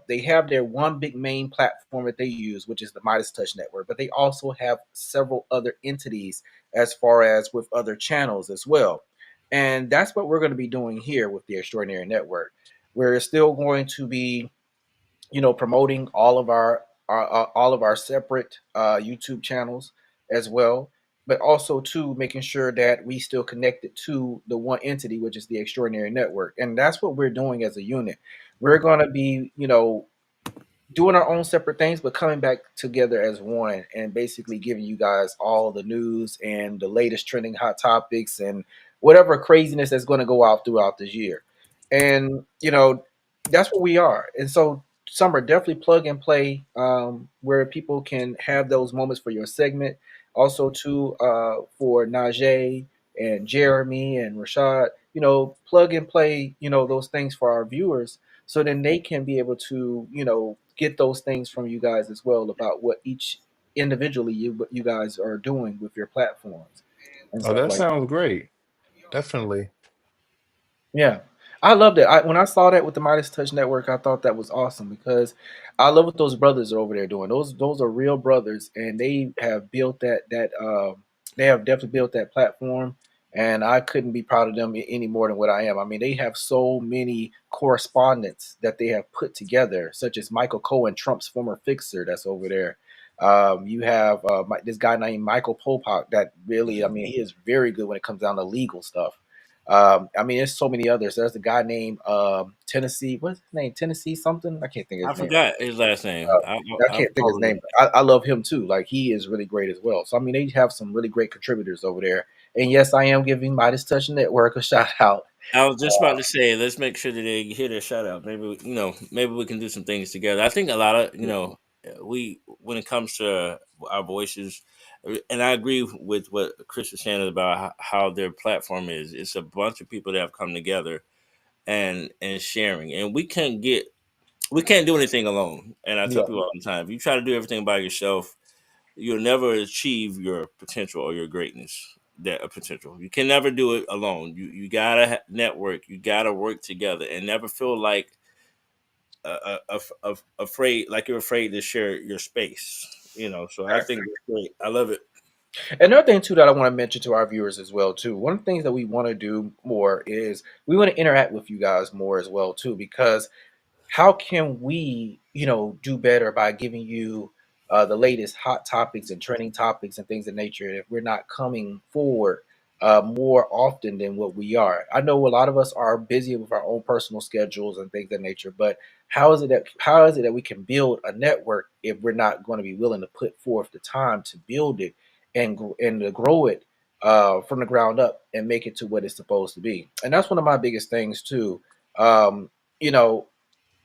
they have their one big main platform that they use, which is the Midas Touch Network, but they also have several other entities as far as with other channels as well. And that's what we're going to be doing here with the Extraordinary Network. We're still going to be promoting all of our separate YouTube channels as well, but also too making sure that we still connected to the one entity, which is the Extraordinary Network, and that's what we're doing as a unit. We're going to be doing our own separate things, but coming back together as one and basically giving you guys all the news and the latest trending hot topics and whatever craziness that's going to go out throughout this year. And, that's what we are. And so, Summer, definitely plug and play where people can have those moments for your segment. Also, too, for Najee and Jeremy and Rachàd, plug and play, those things for our viewers so then they can be able to get those things from you guys as well about what each individually you guys are doing with your platforms and Oh, stuff that like that. sounds great. Definitely. Yeah, I loved it. When I saw that with the Midas Touch Network, I thought that was awesome because I love what those brothers are over there doing. Those are real brothers, and they have built they have definitely built that platform, and I couldn't be proud of them any more than what I am. I mean, they have so many correspondents that they have put together, such as Michael Cohen, Trump's former fixer, that's over there. You have this guy named Michael Popak that really, I mean, he is very good when it comes down to legal stuff. I mean, there's so many others. There's a guy named Tennessee. What's his name? Tennessee something. I can't think of I his name right forgot his last name. now. I I'm can't think of his probably name. But I love him too. Like he is really great as well. So I mean, they have some really great contributors over there. And yes, I am giving Midas Touch Network a shout out. I was just about to say, let's make sure that they hear their shout out. Maybe maybe we can do some things together. I think a lot of we when it comes to our voices, and I agree with what Chris was saying about how their platform is. It's a bunch of people that have come together and sharing, and we can't do anything alone. And I tell Yeah, people all the time, if you try to do everything by yourself, you'll never achieve your potential or your greatness that potential. You can never do it alone. You gotta network. You gotta work together and never feel like afraid, like you're afraid to share your space. So I think exactly. that's great. I love it. Another thing too that I want to mention to our viewers as well too. One of the things that we want to do more is we want to interact with you guys more as well too because how can we, do better by giving you the latest hot topics and trending topics and things of nature if we're not coming forward more often than what we are? I know a lot of us are busy with our own personal schedules and things of nature, but how is it that we can build a network if we're not going to be willing to put forth the time to build it and to grow it from the ground up and make it to what it's supposed to be? And that's one of my biggest things too. Um, you know,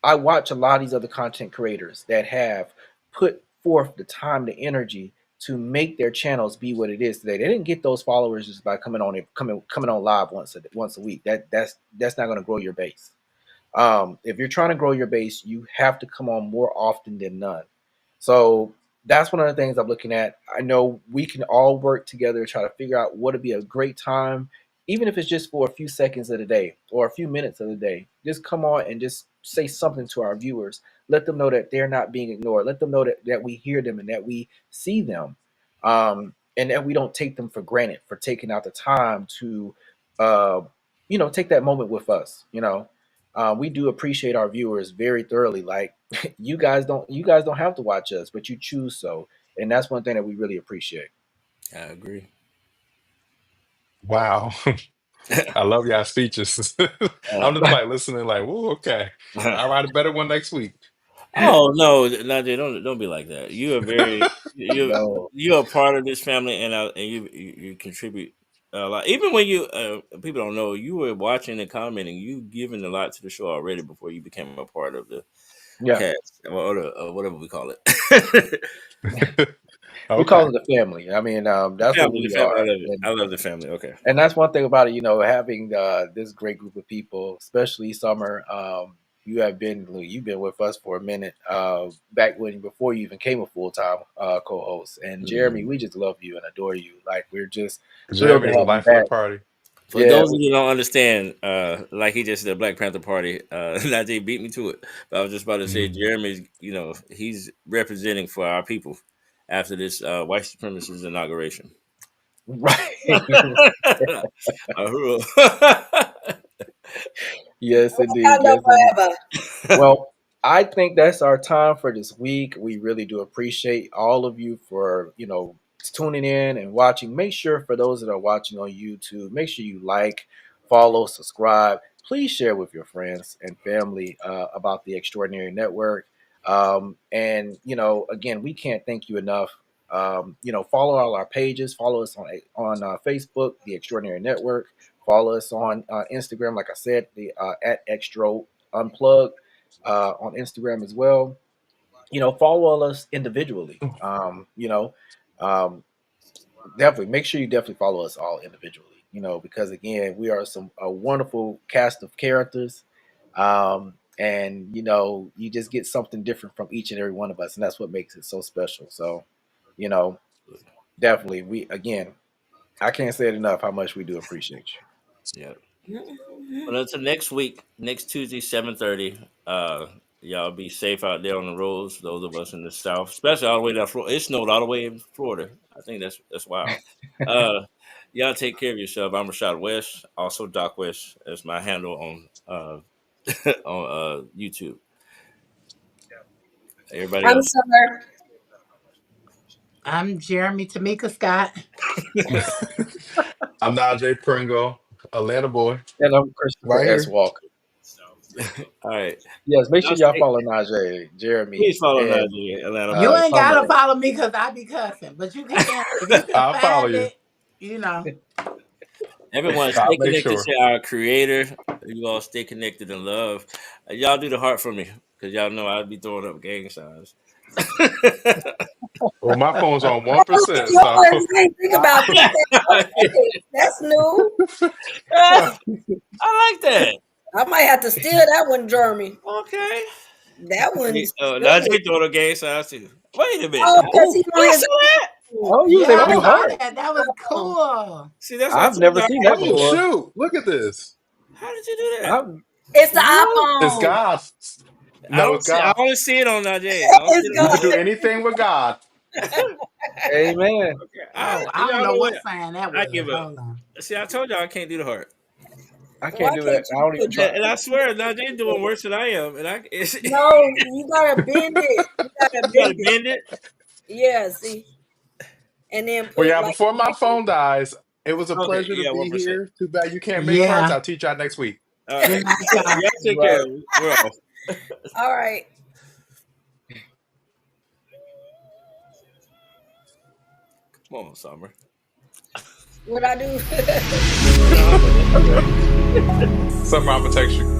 I watch a lot of these other content creators that have put forth the time, the energy to make their channels be what it is today. They didn't get those followers just by coming on live once a week. That's not going to grow your base. If you're trying to grow your base, you have to come on more often than none. So that's one of the things I'm looking at. I know we can all work together to try to figure out what would be a great time, even if it's just for a few seconds of the day or a few minutes of the day. Just come on and just say something to our viewers. Let them know that they're not being ignored. Let them know that we hear them and that we see them. And that we don't take them for granted for taking out the time to, uh, take that moment with us. We do appreciate our viewers very thoroughly. Like you guys don't have to watch us, but you choose so, and that's one thing that we really appreciate. I agree. Wow. I love y'all speeches. I'm just like listening, like, whoa, okay. I'll write a better one next week. Oh no, Najee, don't be like that. You are very No, you're a part of this family, and you contribute a lot. Even when you people don't know, you were watching and commenting. You given a lot to the show already before you became a part of the yeah, cast or whatever we call it. we Okay. call it the family. I mean, The that's what family, the we family. I are, love it. and I love the family. Okay. that's one thing about it. Having this great group of people, especially Summer. You've been with us for a minute. Back when before you even came a full time co-host, and Jeremy, Mhm. we just love you and adore you. Like we're just thrilled Jeremy to is the have you life of the back. party. For Yeah, those of you who don't understand, like he just said, Black Panther Party, Najee beat me to it. But I was just about to say, Mm. Jeremy's, he's representing for our people after this white supremacist inauguration. right. Ahura. Yes, indeed. Wakanda Yes, indeed. forever. Well, I think that's our time for this week. We really do appreciate all of you for, tuning in and watching. Make sure for those that are watching on YouTube, make sure you like, follow, subscribe. Please share with your friends and family about the Extraordinary Network. And, again, we can't thank you enough. Follow all our pages. Follow us on Facebook, the Extraordinary Network. Follow us on Instagram, like I said, the at Extro Unplugged on Instagram as well. Follow us individually. Um, definitely make sure you definitely follow us all individually. Because again, we are a wonderful cast of characters, and you just get something different from each and every one of us, and that's what makes it so special. So, you know, definitely, we again, I can't say it enough how much we do appreciate you. Yeah. Mhm. Well, until next week, next Tuesday, 7:30. Y'all be safe out there on the roads. Those of us in the South, especially all the way down Florida. It snowed all the way in Florida. I think that's wild. Uh, y'all take care of yourself. I'm Rachàd West, also Doc West. That's my handle on on YouTube. Everybody I'm else, Summer. I'm Jeremy Tamika Scott. I'm Najee Pringle, Atlanta boy, And I'm Christopher right S. here. Walker. all right. Yes, make Y'all sure y'all stay. follow Najee, Jeremy, Please follow and Najee, Atlanta boy. You ain't Summer. gotta follow me because I be cussing, but you can if you can I'll follow find you. it. You know. Everyone, I'll stay make connected sure. to our creator. You all stay connected in love. Y'all do the heart for me because y'all know I'd be throwing up gang signs. Well, my phone's on Oh, look at 1%, so yours. You ain't think about putting I, that on it. That's new. I like that. I might have to steal that one, Jeremy. Okay. That See, one's good. Najee throwing up gang signs too. Wait a minute. Oh, because Oh, he's on Y'all his saw that? I don't use Yeah, it I too oh, saw hard. that. That was oh. cool. See, that's what I I've told never y'all. seen that oh before. shoot, look at this. How did you do that? I've It's the what? It's iPhone. God. I No, don't it's see. I God. only see it on Najee. I don't see It's it You on could God. do Najee. anything with God. Amen. Okay. Oh, I don't Y'all know know what? what sign that I was. give up. Hold on. See, I told y'all I can't do the heart. I Why can't do can't that. I you don't do even it? try. And I swear, Najee doing worse than I am. And No, you gotta bend it. You gotta you gotta bend it. bend it. Yeah, see, and then Well, put yeah, like before my right there. phone dies, it was a Okay, pleasure to yeah, be 1%. here. Too bad you can't make hearts. Yeah. I'll teach y'all next week. All Good right. night, y'all. Y'all take care. Right. We're off. All right. Come on, Summer. What I do? No, that's okay. Something I'll text you.